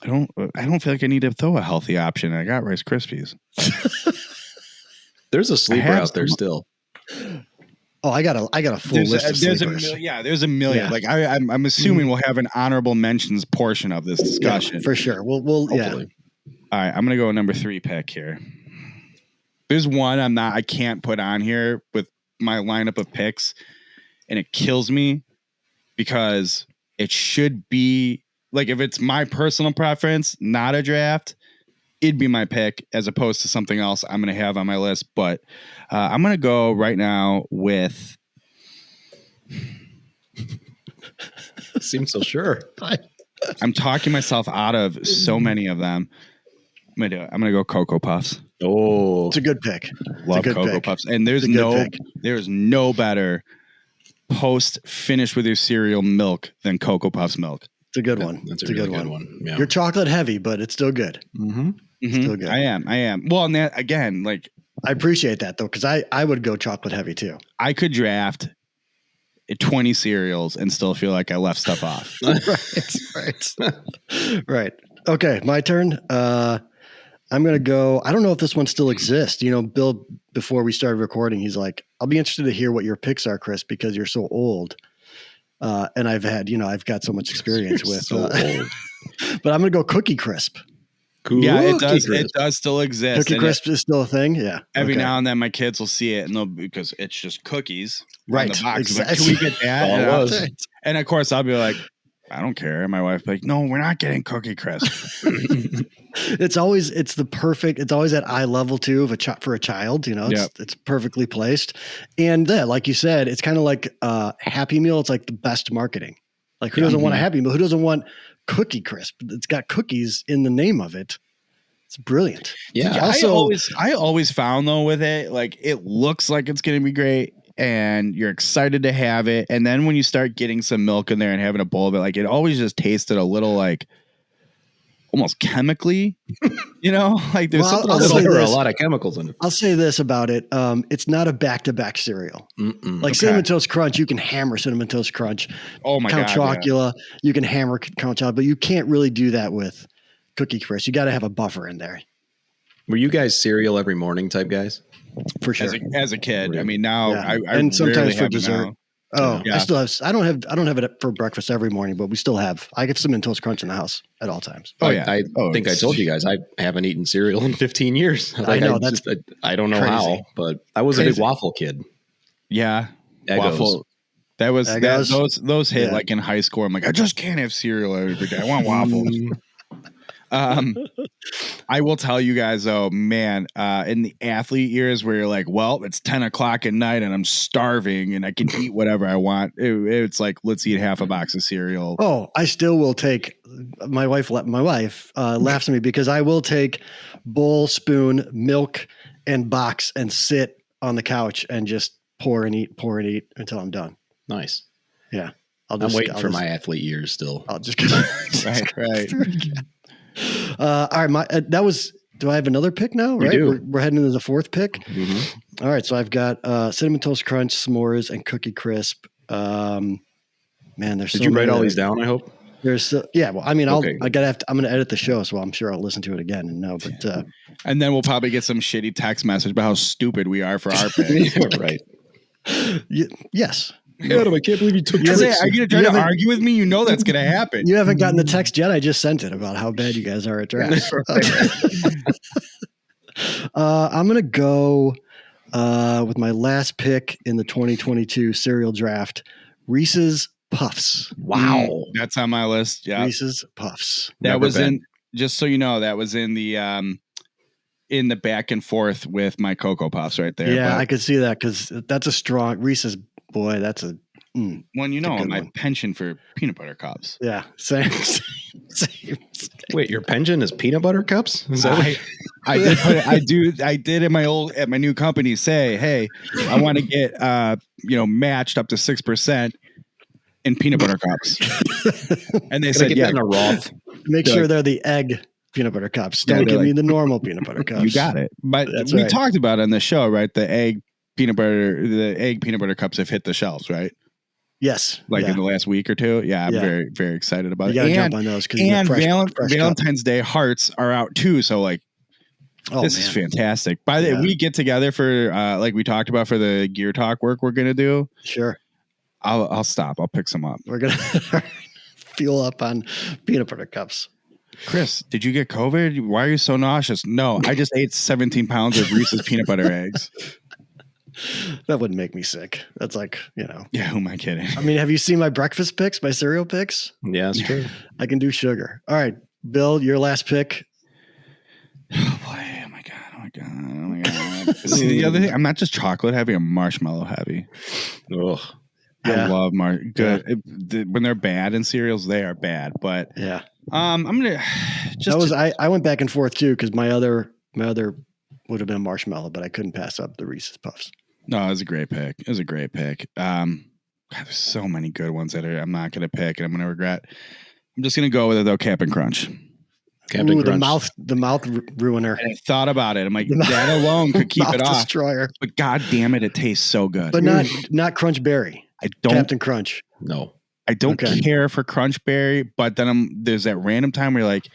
don't feel like I need to throw a healthy option. I got Rice Krispies. There's a sleeper out there still. Oh, I got a full list of sleepers. There's a million. Yeah. Like I'm assuming we'll have an honorable mentions portion of this discussion. Yeah, for sure. We'll hopefully. All right, I'm gonna go number 3 pick here. There's one I can't put on here with my lineup of picks, and it kills me because it should be like, if it's my personal preference, not a draft, it'd be my pick as opposed to something else I'm going to have on my list. But I'm going to go right now with. Seems so sure. I'm talking myself out of so many of them. I'm going to go Coco Puffs. Oh, it's a good pick. Love Coco Puffs. And there's no better post finish with your cereal milk than Coco Puffs milk. It's a good one. That's a really good one. Yeah. You're chocolate heavy, but it's still good. Mm-hmm. Still good. I am. Well, and that again, like, I appreciate that though, because I would go chocolate heavy too. I could draft 20 cereals and still feel like I left stuff off. Right. Okay, my turn. I'm going to go. I don't know if this one still exists. Bill, before we started recording, he's like, I'll be interested to hear what your picks are, Chris, because you're so old. And I've got so much experience with. But I'm going to go Cookie Crisp. Cool. Yeah, it does. It does still exist. Cookie Crisp is still a thing. Yeah. Every now and then, my kids will see it, and because it's just cookies. Right. On the box. Exactly. Like, can we get that? And of course, I'll be like, I don't care. And my wife be like, no, we're not getting Cookie Crisp. It's always at eye level too for a child. It's perfectly placed. And like you said, it's kind of like Happy Meal. It's like the best marketing. Like, who doesn't want a Happy Meal? Who doesn't want Cookie Crisp? It's got cookies in the name of it. It's brilliant. Yeah. Also, I always found though with it, like, it looks like it's going to be great and you're excited to have it. And then when you start getting some milk in there and having a bowl of it, like, it always just tasted a little like almost chemically, like there's a lot of chemicals in it. I'll say this about it. It's not a back-to-back cereal. Like Cinnamon Toast Crunch, you can hammer Cinnamon Toast Crunch. Oh my God. Count Chocula, you can hammer Count Chocula, but you can't really do that with Cookie Crisp. You got to have a buffer in there. Were you guys cereal every morning type guys? For sure. As a kid. I mean, now I and sometimes for dessert. Now. Oh, yeah. I don't have it for breakfast every morning, but we still have. I get Cinnamon Toast Crunch in the house at all times. I think I told you guys I haven't eaten cereal in 15 years. I know I don't know crazy. how, but I was a big waffle kid. Yeah, Eggos. Waffle. Those hit like in high school. I'm like, I just can't have cereal every day. I want waffles. I will tell you guys though, man, in the athlete years where you're like, well, it's 10 o'clock at night and I'm starving and I can eat whatever I want. It's like, let's eat half a box of cereal. Oh, I still will take. My wife laughs at me because I will take bowl, spoon, milk, and box and sit on the couch and just pour and eat until I'm done. Nice. Yeah. I'm waiting for my athlete years still. I'll just right. All right, that was. Do I have another pick now? Right, we're heading into the fourth pick. Mm-hmm. All right, so I've got Cinnamon Toast Crunch, s'mores, and Cookie Crisp. Man, there's. Did you write all these down? I hope. There's yeah. Well, I mean, I'm going to edit the show, so I'm sure I'll listen to it again and know. But and then we'll probably get some shitty text message about how stupid we are for our pick. Right. Yes. Adam, I can't believe you took tricks. Are you going to try to argue with me? You know that's going to happen. You haven't gotten the text yet. I just sent it about how bad you guys are at drafts. I'm going to go with my last pick in the 2022 cereal draft, Reese's Puffs. Wow. That's on my list. Yeah. Reese's Puffs. That was in, just so you know, that was in the back and forth with my Coco Puffs right there. Yeah, I could see that because that's a strong Reese's. Boy, that's a well, you know, my one. Penchant for peanut butter cups. Yeah, same. Wait, your penchant is peanut butter cups? Is that I did at my new company say, hey, I want to get matched up to 6% in peanut butter cups. And they said, yeah, in a Roth. Make sure they're the egg peanut butter cups. Don't give me the normal peanut butter cups. You got it. But we talked about it on the show, right? The egg peanut butter cups have hit the shelves, right? Yes. In the last week or two. Yeah, I'm very, very excited about it. You gotta jump on those because Valentine's Day hearts are out too. So this is fantastic. By the way, we get together for like we talked about for the gear talk work we're gonna do. Sure. I'll stop. I'll pick some up. We're gonna fuel up on peanut butter cups. Chris, did you get COVID? Why are you so nauseous? No, I just ate 17 pounds of Reese's peanut butter eggs. That wouldn't make me sick. That's like, Yeah, who am I kidding? I mean, have you seen my breakfast picks, my cereal picks? Yeah, that's true. I can do sugar. All right, Bill, your last pick. Oh boy! Oh my god! See, the other thing, I'm not just chocolate heavy. I'm marshmallow heavy. Ugh. Yeah. I love good. When they're bad in cereals, they are bad. But yeah, I'm gonna just. I went back and forth too because my other would have been marshmallow, but I couldn't pass up the Reese's Puffs. No, it was a great pick. God, there's so many good ones that I'm not going to pick and I'm going to regret. I'm just going to go with it though. Cap'n Crunch. Captain Crunch. The mouth ruiner. And I thought about it. I'm like, that alone could keep it off. Destroyer. But god damn it, it tastes so good. But not Crunch Berry. I don't. Captain Crunch. No. I don't care for Crunch Berry, but then there's that random time where you're like,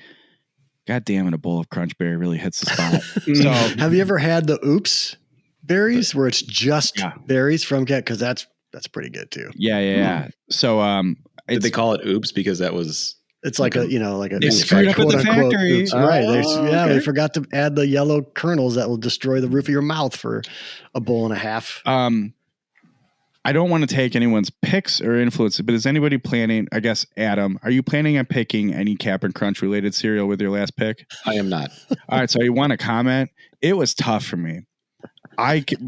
god damn it, a bowl of Crunch Berry really hits the spot. So have you ever had the Oops berries where it's just berries from Cat? Because that's pretty good too. Yeah. So did they call it Oops because that was it's like a they screwed up at the factory. Oops. All right. They forgot to add the yellow kernels that will destroy the roof of your mouth for a bowl and a half. I don't want to take anyone's picks or influence, but is anybody planning, I guess, Adam, are you planning on picking any Cap'n Crunch related cereal with your last pick? I am not. All right. So you want to comment? It was tough for me.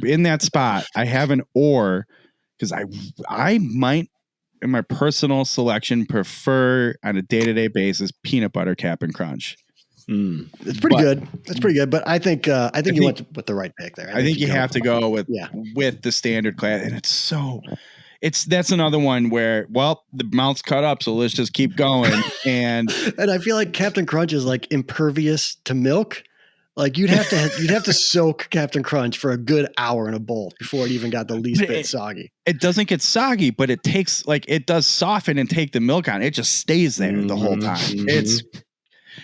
In that spot, I have an because I might, in my personal selection, prefer on a day-to-day basis peanut butter Cap'n Crunch. It's pretty good. It's pretty good, but I think you went with the right pick there. I think you have to go with the standard class, and that's another one where the mouth's cut up, so let's just keep going. And I feel like Captain Crunch is like impervious to milk. Like you'd have to soak Captain Crunch for a good hour in a bowl before it even got the least bit soggy. It doesn't get soggy, but it does soften and take the milk on. It just stays there the whole time.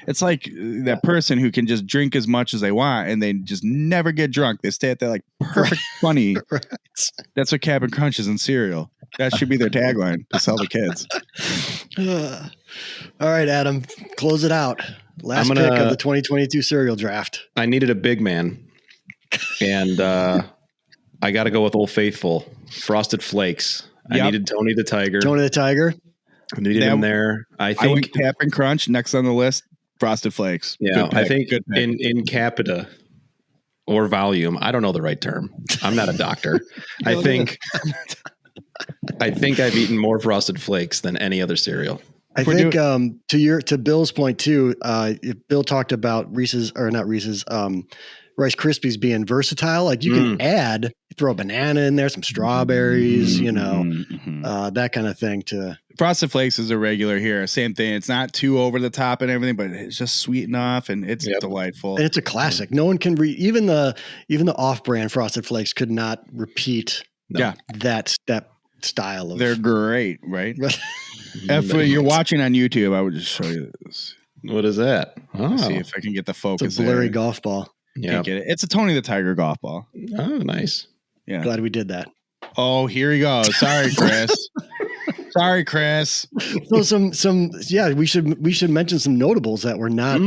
It's like that person who can just drink as much as they want and they just never get drunk. They stay at that like perfect funny. Right. That's what Cap'n Crunch is in cereal. That should be their tagline to sell the kids. All right, Adam, close it out. Last pick of the 2022 cereal draft. I needed a big man, and I got to go with Old Faithful Frosted Flakes. Yep. I needed Tony the Tiger. I needed him there. I think Cap'n Crunch next on the list. Frosted Flakes. Yeah, I think in capita or volume, I don't know the right term. I'm not a doctor. I think I've eaten more Frosted Flakes than any other cereal. I think to Bill's point too, Bill talked about Reese's Rice Krispies being versatile. Like you can throw a banana in there, some strawberries, that kind of thing. To Frosted Flakes is a regular here. Same thing. It's not too over the top and everything, but it's just sweet enough and it's delightful. And it's a classic. No one can even the off-brand Frosted Flakes could not repeat that style of. They're great, right? If you're watching on YouTube, I would just show you this. What is that? Let's see if I can get the focus. It's a blurry golf ball. Can't get it. It's a Tony the Tiger golf ball. Oh, nice. Yeah. Glad we did that. Oh, here he goes. Sorry, Chris. Sorry, Chris. So we should mention some notables that were not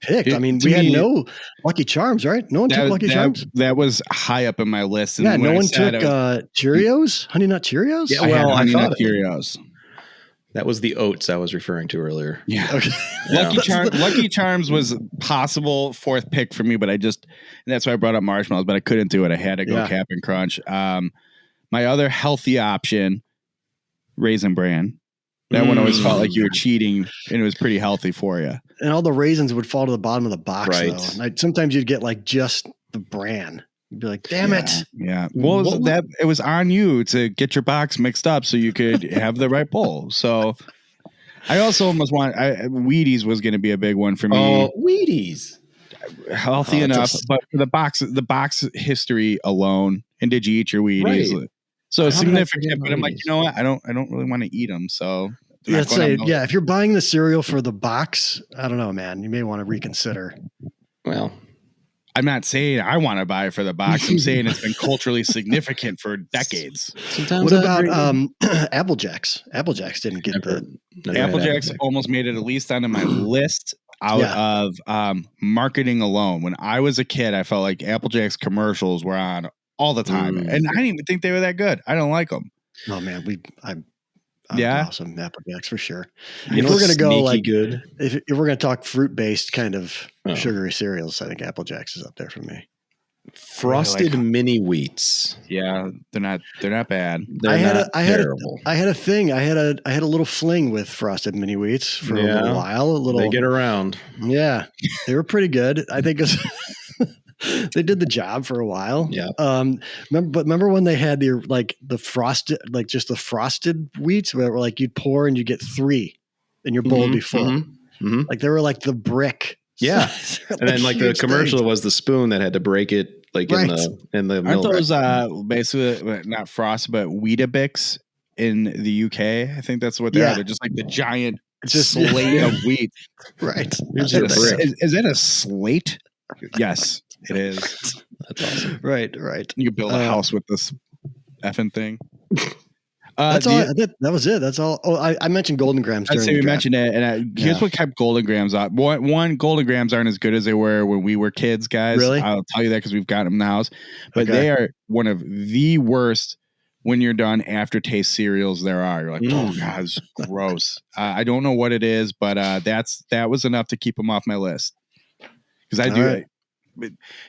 picked. I mean, we had no Lucky Charms, right? No one took Lucky Charms. That was high up in my list. And yeah, no one took Cheerios, Honey Nut Cheerios. Yeah, well, I thought Cheerios. That was the oats I was referring to earlier. Yeah. Okay. Lucky Charms was possible fourth pick for me, but and that's why I brought up marshmallows, but I couldn't do it. I had to go Cap'n Crunch. My other healthy option, Raisin Bran. That one always felt like you were cheating, and it was pretty healthy for you. And all the raisins would fall to the bottom of the box, right. though. And sometimes you'd get like just the bran. You'd be like, damn it. Yeah. Well, it was on you to get your box mixed up so you could have the right bowl. So I also almost Wheaties was going to be a big one for me. Oh, Wheaties. Healthy enough, but for the box history alone, and did you eat your Wheaties? Right. So significant, but I'm like, you know what? I don't really want to eat them. So if you're buying the cereal for the box, I don't know, man. You may want to reconsider. Well, I'm not saying I want to buy it for the box. I'm saying it's been culturally significant for decades. What about Apple Jacks? Apple Jacks didn't get Apple Jacks almost made it at least onto my list out of marketing alone. When I was a kid, I felt like Apple Jacks commercials were on all the time, and I didn't even think they were that good. I don't like them. Oh man, I'm awesome Apple Jacks for sure. If we're gonna go like good, if we're gonna talk fruit based kind of sugary cereals, I think Apple Jacks is up there for me. Frosted mini wheats. Yeah, they're not bad. I had a thing. I had a little fling with Frosted mini wheats for a little while. They get around. Yeah, they were pretty good. I think they did the job for a while. Yeah. Remember when they had the frosted, like just the frosted wheats where like you'd pour and you get 3 in your bowl before. Mm-hmm. Like they were like the brick. Yeah. And then like the commercial was the spoon that had to break it like in the milk. Aren't those basically not frosted but Weetabix in the UK? I think that's what they are. They're just like the giant slate of wheat. Right. Is that a slate? Yes, it is. That's awesome. Right. You could build a house with this effing thing. That's all. That was it. That's all. Oh, I mentioned Golden Grams. I'd say we mentioned it, and here's what kept Golden Grams up. One, Golden Grams aren't as good as they were when we were kids, guys. Really? I'll tell you that because we've got them in the house. But they are one of the worst when you're done aftertaste cereals there are. You're like, oh god, it's gross. I don't know what it is, but that was enough to keep them off my list. Because I do. Right.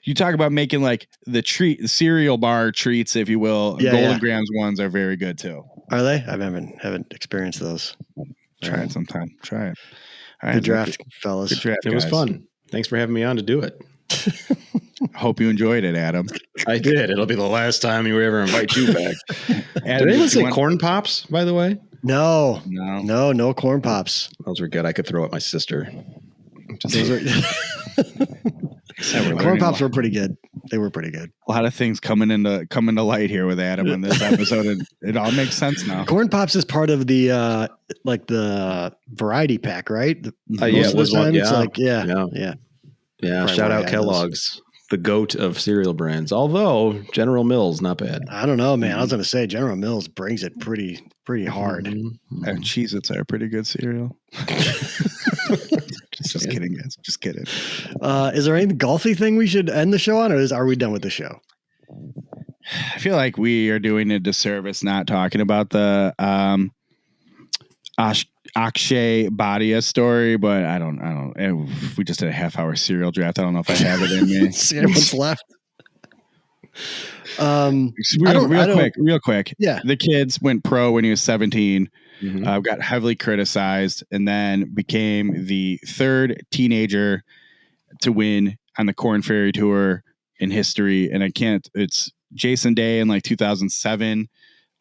You talk about making like the cereal bar treats, if you will. Golden Grams ones are very good too. Are they? I haven't experienced those. Try it sometime. Try it. All right, good draft, fellas. Good draft. It was fun. Thanks for having me on to do it. Hope you enjoyed it, Adam. I did. It'll be the last time you ever invite you back. Adam, did anyone say corn pops, by the way? No corn pops. Those were good. I could throw at my sister. Corn pops were pretty good. They were pretty good. A lot of things coming to light here with Adam in this episode, and it all makes sense now. Corn pops is part of the like the variety pack, right? It was one. It's like Shout out Kellogg's, the goat of cereal brands. Although General Mills, not bad. I don't know, man. I was going to say General Mills brings it pretty hard. Mm-hmm. And Cheez-Its are a pretty good cereal. Just kidding, guys. Just kidding. Is there any golfy thing we should end the show on, or are we done with the show? I feel like we are doing a disservice not talking about the Akshay Bhatia story, but I don't. If we just did a half-hour serial draft, I don't know if I have it in me. See what's left. Real quick. Yeah. The kids went pro when he was 17. Got heavily criticized, and then became the third teenager to win on the Korn Ferry Tour in history. And it's Jason Day in like 2007.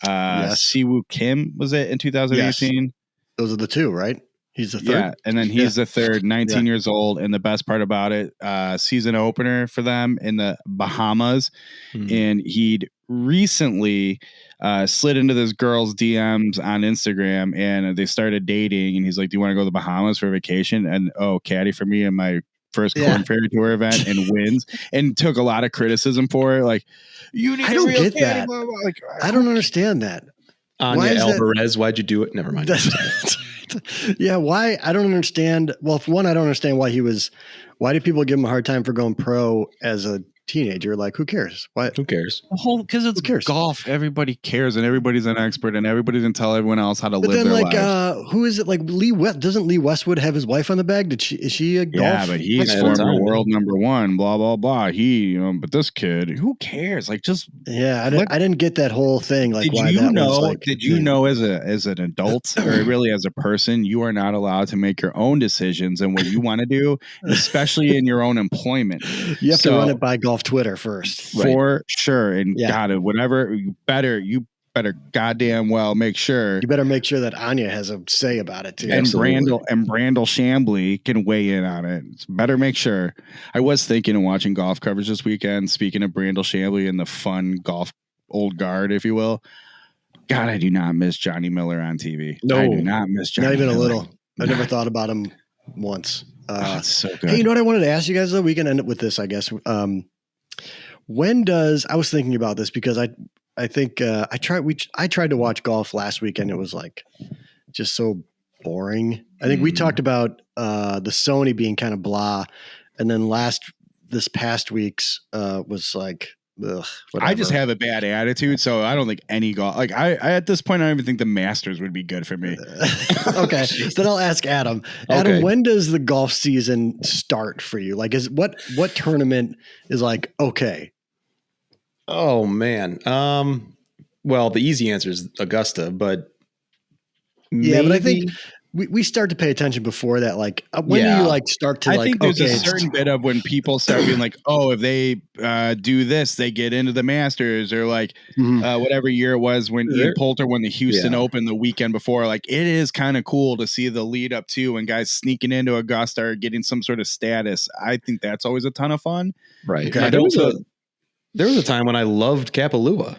Siwoo Kim was it in 2018? Yes. Those are the two, right? He's the third. Yeah, and then he's the third, 19 years old. And the best part about it, season opener for them in the Bahamas. And he'd recently slid into this girl's DMs on Instagram, and they started dating. And he's like, "Do you want to go to the Bahamas for a vacation?" And caddy for me in my first Korn Ferry Tour event, and wins, and took a lot of criticism for it. Like, you need. I don't get that. Like, I don't understand that. Anya Alvarez, why'd you do it? Never mind. Yeah, why? I don't understand. Well, for one, I don't understand why did people give him a hard time for going pro as a teenager? Like, who cares? Why? Who cares? Because it's golf. Everybody cares, and everybody's an expert, and everybody's gonna tell everyone else how to live their lives. Who is it? Like Lee West? Doesn't Lee Westwood have his wife on the bag? Is she a golf? Yeah, but he's former world number one. Blah blah blah. But this kid, who cares? Like, just I didn't get that whole thing. Like, did you know as an adult or really as a person, you are not allowed to make your own decisions and what you want to do, especially in your own employment. You have to run it by golf Twitter first, for sure. And whatever you better goddamn well make sure. You better make sure that Anya has a say about it too. And Brandel Chambly can weigh in on it. Better make sure. I was thinking of watching golf coverage this weekend. Speaking of Brandel Chambly and the fun golf old guard, if you will. God, I do not miss Johnny Miller on TV. No, I do not miss Johnny. Not even Miller. A little. I never thought about him once. It's so good. Hey, you know what I wanted to ask you guys though? We can end it with this, I guess. I was thinking about this because I think I tried to watch golf last weekend. It was like just so boring. I think we talked about the Sony being kind of blah, and then this past week's was like, ugh, I just have a bad attitude, so I don't think any golf. Like I at this point, I don't even think the Masters would be good for me. Okay, then I'll ask Adam. Adam, when does the golf season start for you? Like, what tournament is like okay? Oh man. Well, the easy answer is Augusta, but yeah, but I think we start to pay attention before that. Like, when do you like start to? I think there's a certain bit of when people start being like, oh, if they do this, they get into the Masters, or like whatever year it was when Ian Poulter won the Houston Open the weekend before. Like, it is kind of cool to see the lead up to when guys sneaking into Augusta or getting some sort of status. I think that's always a ton of fun. Right. Okay. There was a time when I loved Kapalua.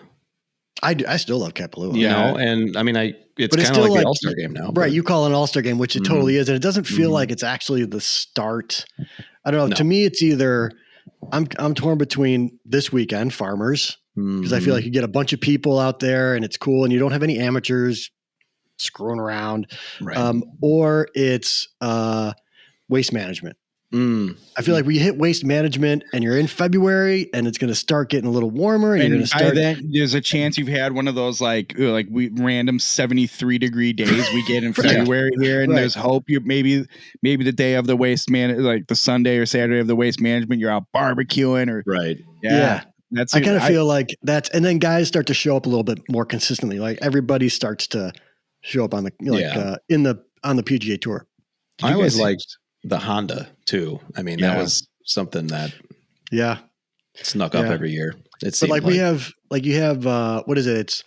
I still love Kapalua. Yeah, and I mean, it's kind of like the All-Star game now. Right, you call it an All-Star game, which it totally is, and it doesn't feel like it's actually the start. I don't know. No. To me, it's either I'm torn between this weekend, Farmers, because I feel like you get a bunch of people out there and it's cool, and you don't have any amateurs screwing around, right. Or it's Waste Management. I feel like we hit Waste Management and you're in February and it's going to start getting a little warmer. And you're going to start. Then there's a chance you've had one of those like we random 73-degree days we get in February here. And there's hope you maybe the day of the Waste like the Sunday or Saturday of the Waste Management, you're out barbecuing or. Right. Yeah. I kind of feel like and then guys start to show up a little bit more consistently. Like everybody starts to show up on the, on the PGA Tour. I always liked the Honda too. I mean, that was something that snuck up every year. But like you have what is it? It's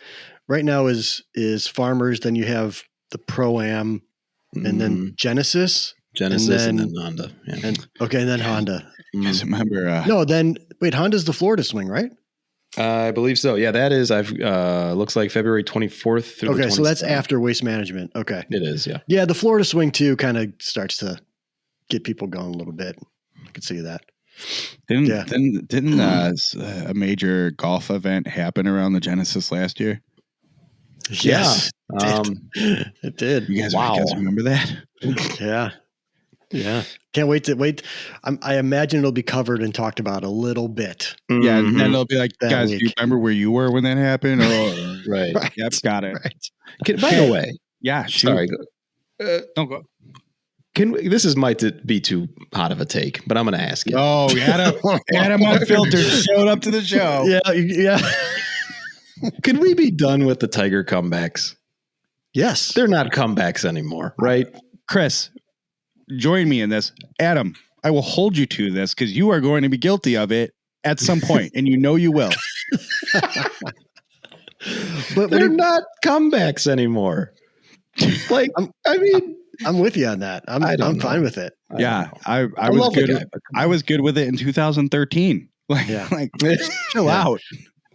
right now is Farmers, then you have the Pro-Am and then Genesis and then Honda. Yeah. And then Honda. You guys remember Honda's the Florida Swing, right? I believe so. Yeah, that is. Looks like February 24th through the 27th. So that's after Waste Management. Okay. It is, yeah. Yeah, the Florida Swing too kind of starts to get people going a little bit. I could see that. Didn't a major golf event happen around the Genesis last year? Yes, it did. You guys remember that? Yeah. Can't wait to wait. I imagine it'll be covered and talked about a little bit. Yeah, and then it'll be like, guys, do you remember where you were when that happened? Oh, right. Yep, got it. Right. By the way, sorry. Don't go. This might be too hot of a take, but I'm going to ask you. Oh, Adam Unfiltered showed up to the show. Yeah. Could we be done with the Tiger comebacks? Yes. They're not comebacks anymore, right? Chris, join me in this. Adam, I will hold you to this because you are going to be guilty of it at some point, and you know you will. But they're not comebacks anymore. Like, I'm with you on that. I'm fine with it. Yeah, I was good. I was good with it in 2013. Chill out.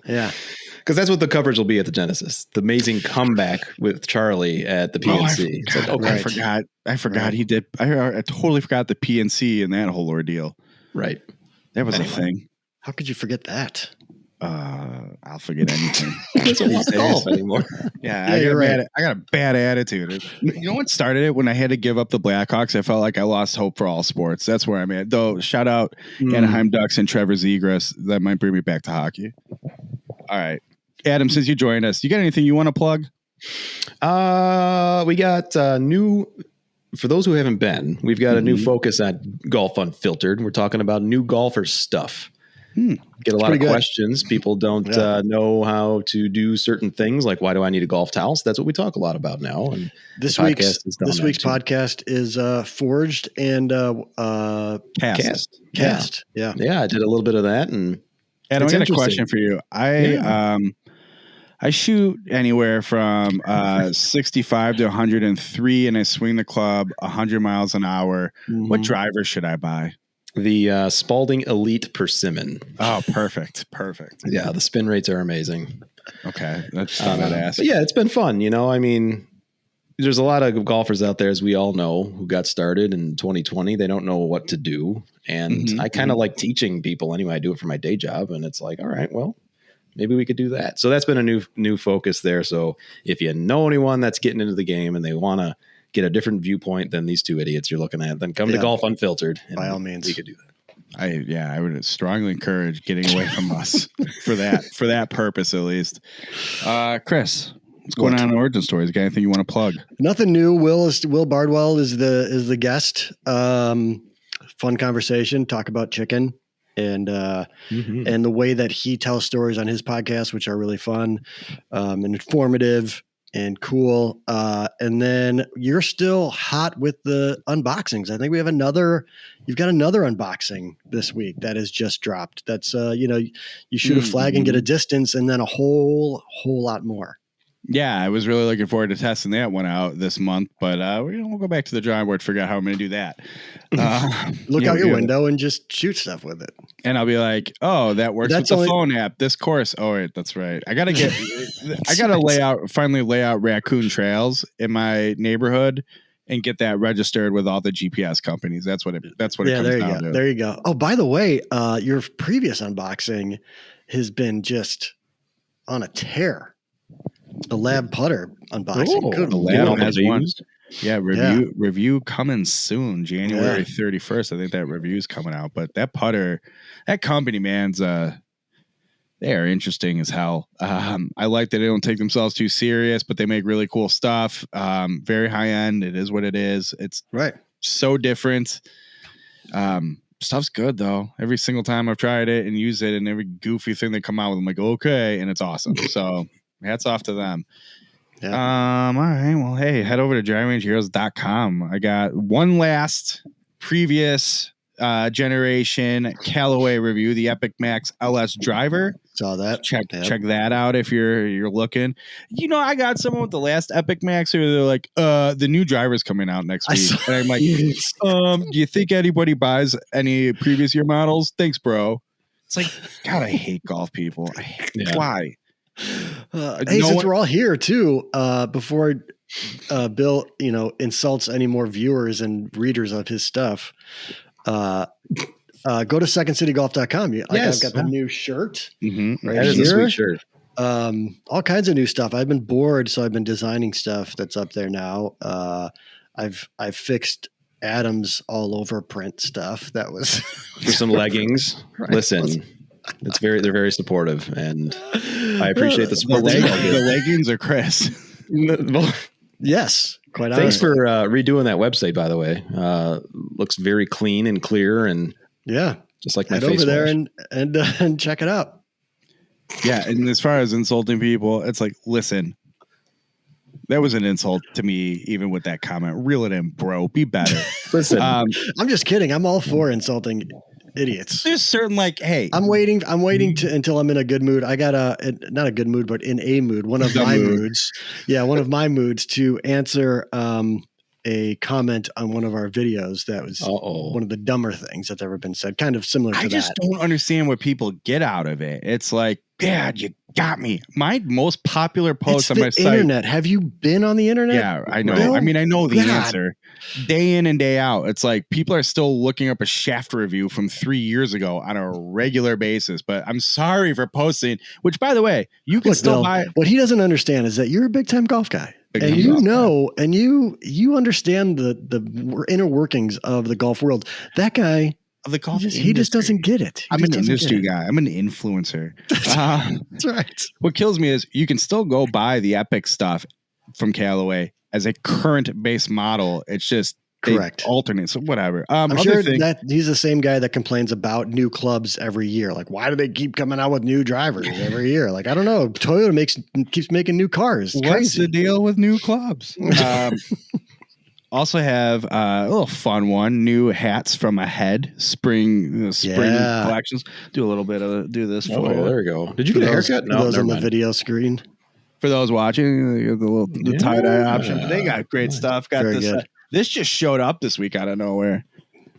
Yeah, because that's what the coverage will be at the Genesis. The amazing comeback with Charlie at the PNC. I forgot he did. I totally forgot the PNC and that whole ordeal. Right. That was a thing. How could you forget that? I'll forget anything. He doesn't want to golf anymore. Yeah, I got a bad attitude. You know what started it? When I had to give up the Blackhawks, I felt like I lost hope for all sports. That's where I'm at. Though, shout out Anaheim Ducks and Trevor Zegras. That might bring me back to hockey. All right, Adam, since you joined us, you got anything you want to plug? We got new. For those who haven't been, we've got a new focus on Golf Unfiltered. We're talking about new golfer stuff. Get a lot of questions. People don't know how to do certain things. Like, why do I need a golf towel? So that's what we talk a lot about now. And this week's podcast is Forged and Cast. Yeah. I did a little bit of that. And Adam, I got a question for you. I shoot anywhere from 65 to 103, and I swing the club 100 miles an hour. What driver should I buy? The Spalding Elite Persimmon. Oh, perfect. Yeah, the spin rates are amazing. Okay, that's not what I asked. Yeah, it's been fun. I mean, there's a lot of golfers out there, as we all know, who got started in 2020. They don't know what to do, and I kind of like teaching people anyway. I do it for my day job, and it's like, all right, well, maybe we could do that. So that's been a new focus there. So if you know anyone that's getting into the game and they want to get a different viewpoint than these two idiots you're looking at, then come to Golf Unfiltered. By all means, we could do that. I would strongly encourage getting away from us for that purpose, at least. Chris, what's going on in Origin Stories? Got anything you want to plug? Nothing new. Will Bardwell is the guest. Fun conversation. Talk about chicken and the way that he tells stories on his podcast, which are really fun and informative and cool. And then you're still hot with the unboxings. I think you've got another unboxing this week that has just dropped. That's, you shoot a flag and get a distance, and then a whole lot more. Yeah, I was really looking forward to testing that one out this month, but we'll go back to the drawing board, figure out how I'm going to do that. Look out your window and just shoot stuff with it. And I'll be like, oh, that works with the phone app. This course. Oh, wait, that's right. I got to finally lay out raccoon trails in my neighborhood and get that registered with all the GPS companies. That's what it comes down to. There you go. Oh, by the way, your previous unboxing has been just on a tear. A lab putter unboxing. Good. The lab has one. Yeah, review coming soon, January 31st. I think that review's coming out. But that putter, that company, man's they are interesting as hell. I like that they don't take themselves too serious, but they make really cool stuff. Very high end. It is what it is. It's so different. Stuff's good though. Every single time I've tried it and used it, and every goofy thing they come out with, I'm like, okay, and it's awesome. So hats off to them. Yeah. All right. Well, hey, head over to dryrangeheroes.com. I got one last previous generation Callaway review, the Epic Max LS driver. Saw that. Check that out if you're looking. I got someone with the last Epic Max who they're like, the new driver's coming out next week. And I'm like, do you think anybody buys any previous year models? Thanks, bro. It's like, God, I hate golf people. Why? Since we're all here too, before Bill, insults any more viewers and readers of his stuff, go to secondcitygolf.com. I've got the new shirt. That is a sweet shirt. All kinds of new stuff. I've been bored, so I've been designing stuff that's up there now. I've fixed Adam's all over print stuff. That was for some leggings. Right. Listen. They're very supportive, and I appreciate the support. The leggings are Chris. Yes, quite. Thanks for redoing that website, by the way. Looks very clean and clear, and just like my head face over there and check it out. Yeah, and as far as insulting people, it's like, listen, that was an insult to me, even with that comment. Reel it in, bro. Be better. Listen, I'm just kidding. I'm all for insulting idiots. There's certain hey, I'm waiting until I'm in a good mood. I got not a good mood, but in a mood, one of my moods. Yeah. One of my moods to answer, a comment on one of our videos. That was one of the dumber things that's ever been said. Kind of similar to that. I just don't understand what people get out of it. It's like, yeah, you got me. My most popular post on my site. Internet. Have you been on the internet? Yeah, I know. Bill? I mean, I know the answer. Day in and day out, it's like people are still looking up a Shaft review from 3 years ago on a regular basis. But I'm sorry for posting. Which, by the way, you can still buy. What he doesn't understand is that you're a big time golf guy, and you understand the inner workings of the golf world. That guy. Of the golf he just doesn't get it. I'm an industry guy. I'm an influencer. That's right. What kills me is you can still go buy the Epic stuff from Callaway as a current base model. It's just correct alternate. So whatever. I'm sure that he's the same guy that complains about new clubs every year. Like, why do they keep coming out with new drivers every year? Like, I don't know. Toyota keeps making new cars. It's What's crazy. the deal with new clubs? Also have a little fun one. New hats from Ahead. Spring collections. Do this for you. There we go. Did you get a haircut? No, those on the video screen. For those watching, the tie-dye option. They got great stuff. Got very this. good. This just showed up this week out of nowhere.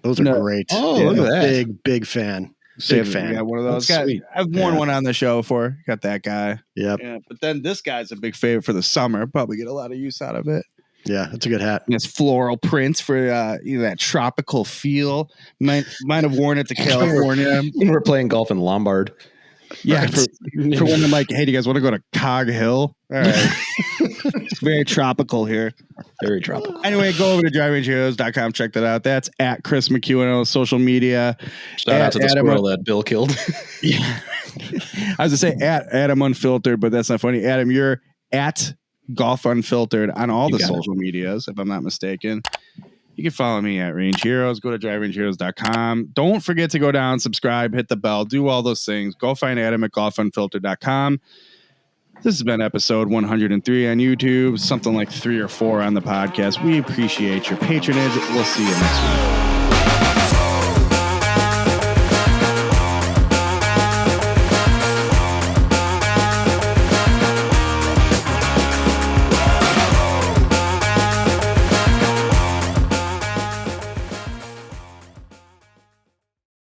Those are great. Oh, look at that. Big fan. Big fan. Yeah, one of those. I've worn one on the show before. Got that guy. Yep. Yeah, but then this guy's a big favorite for the summer. Probably get a lot of use out of it. Yeah, that's a good hat. And it's floral prints for that tropical feel. Might have worn it to California. We're playing golf in Lombard. Yeah, for when I'm like, hey, do you guys want to go to Cog Hill? All right. It's very tropical here. Very tropical. Anyway, go over to drivingheroes.com. Check that out. That's at Chris McEwen on social media. Shout out to the squirrel that Bill killed. Yeah. I was going to say at Adam Unfiltered, but that's not funny. Adam, you're at Golf Unfiltered on all the social medias, if I'm not mistaken. You can follow me at Range Heroes. Go to drivingheroes.com. Don't forget to go down, subscribe, hit the bell, do all those things. Go find Adam at golfunfiltered.com. This has been episode 103 on YouTube, something like 3 or 4 on the podcast. We appreciate your patronage. We'll see you next week.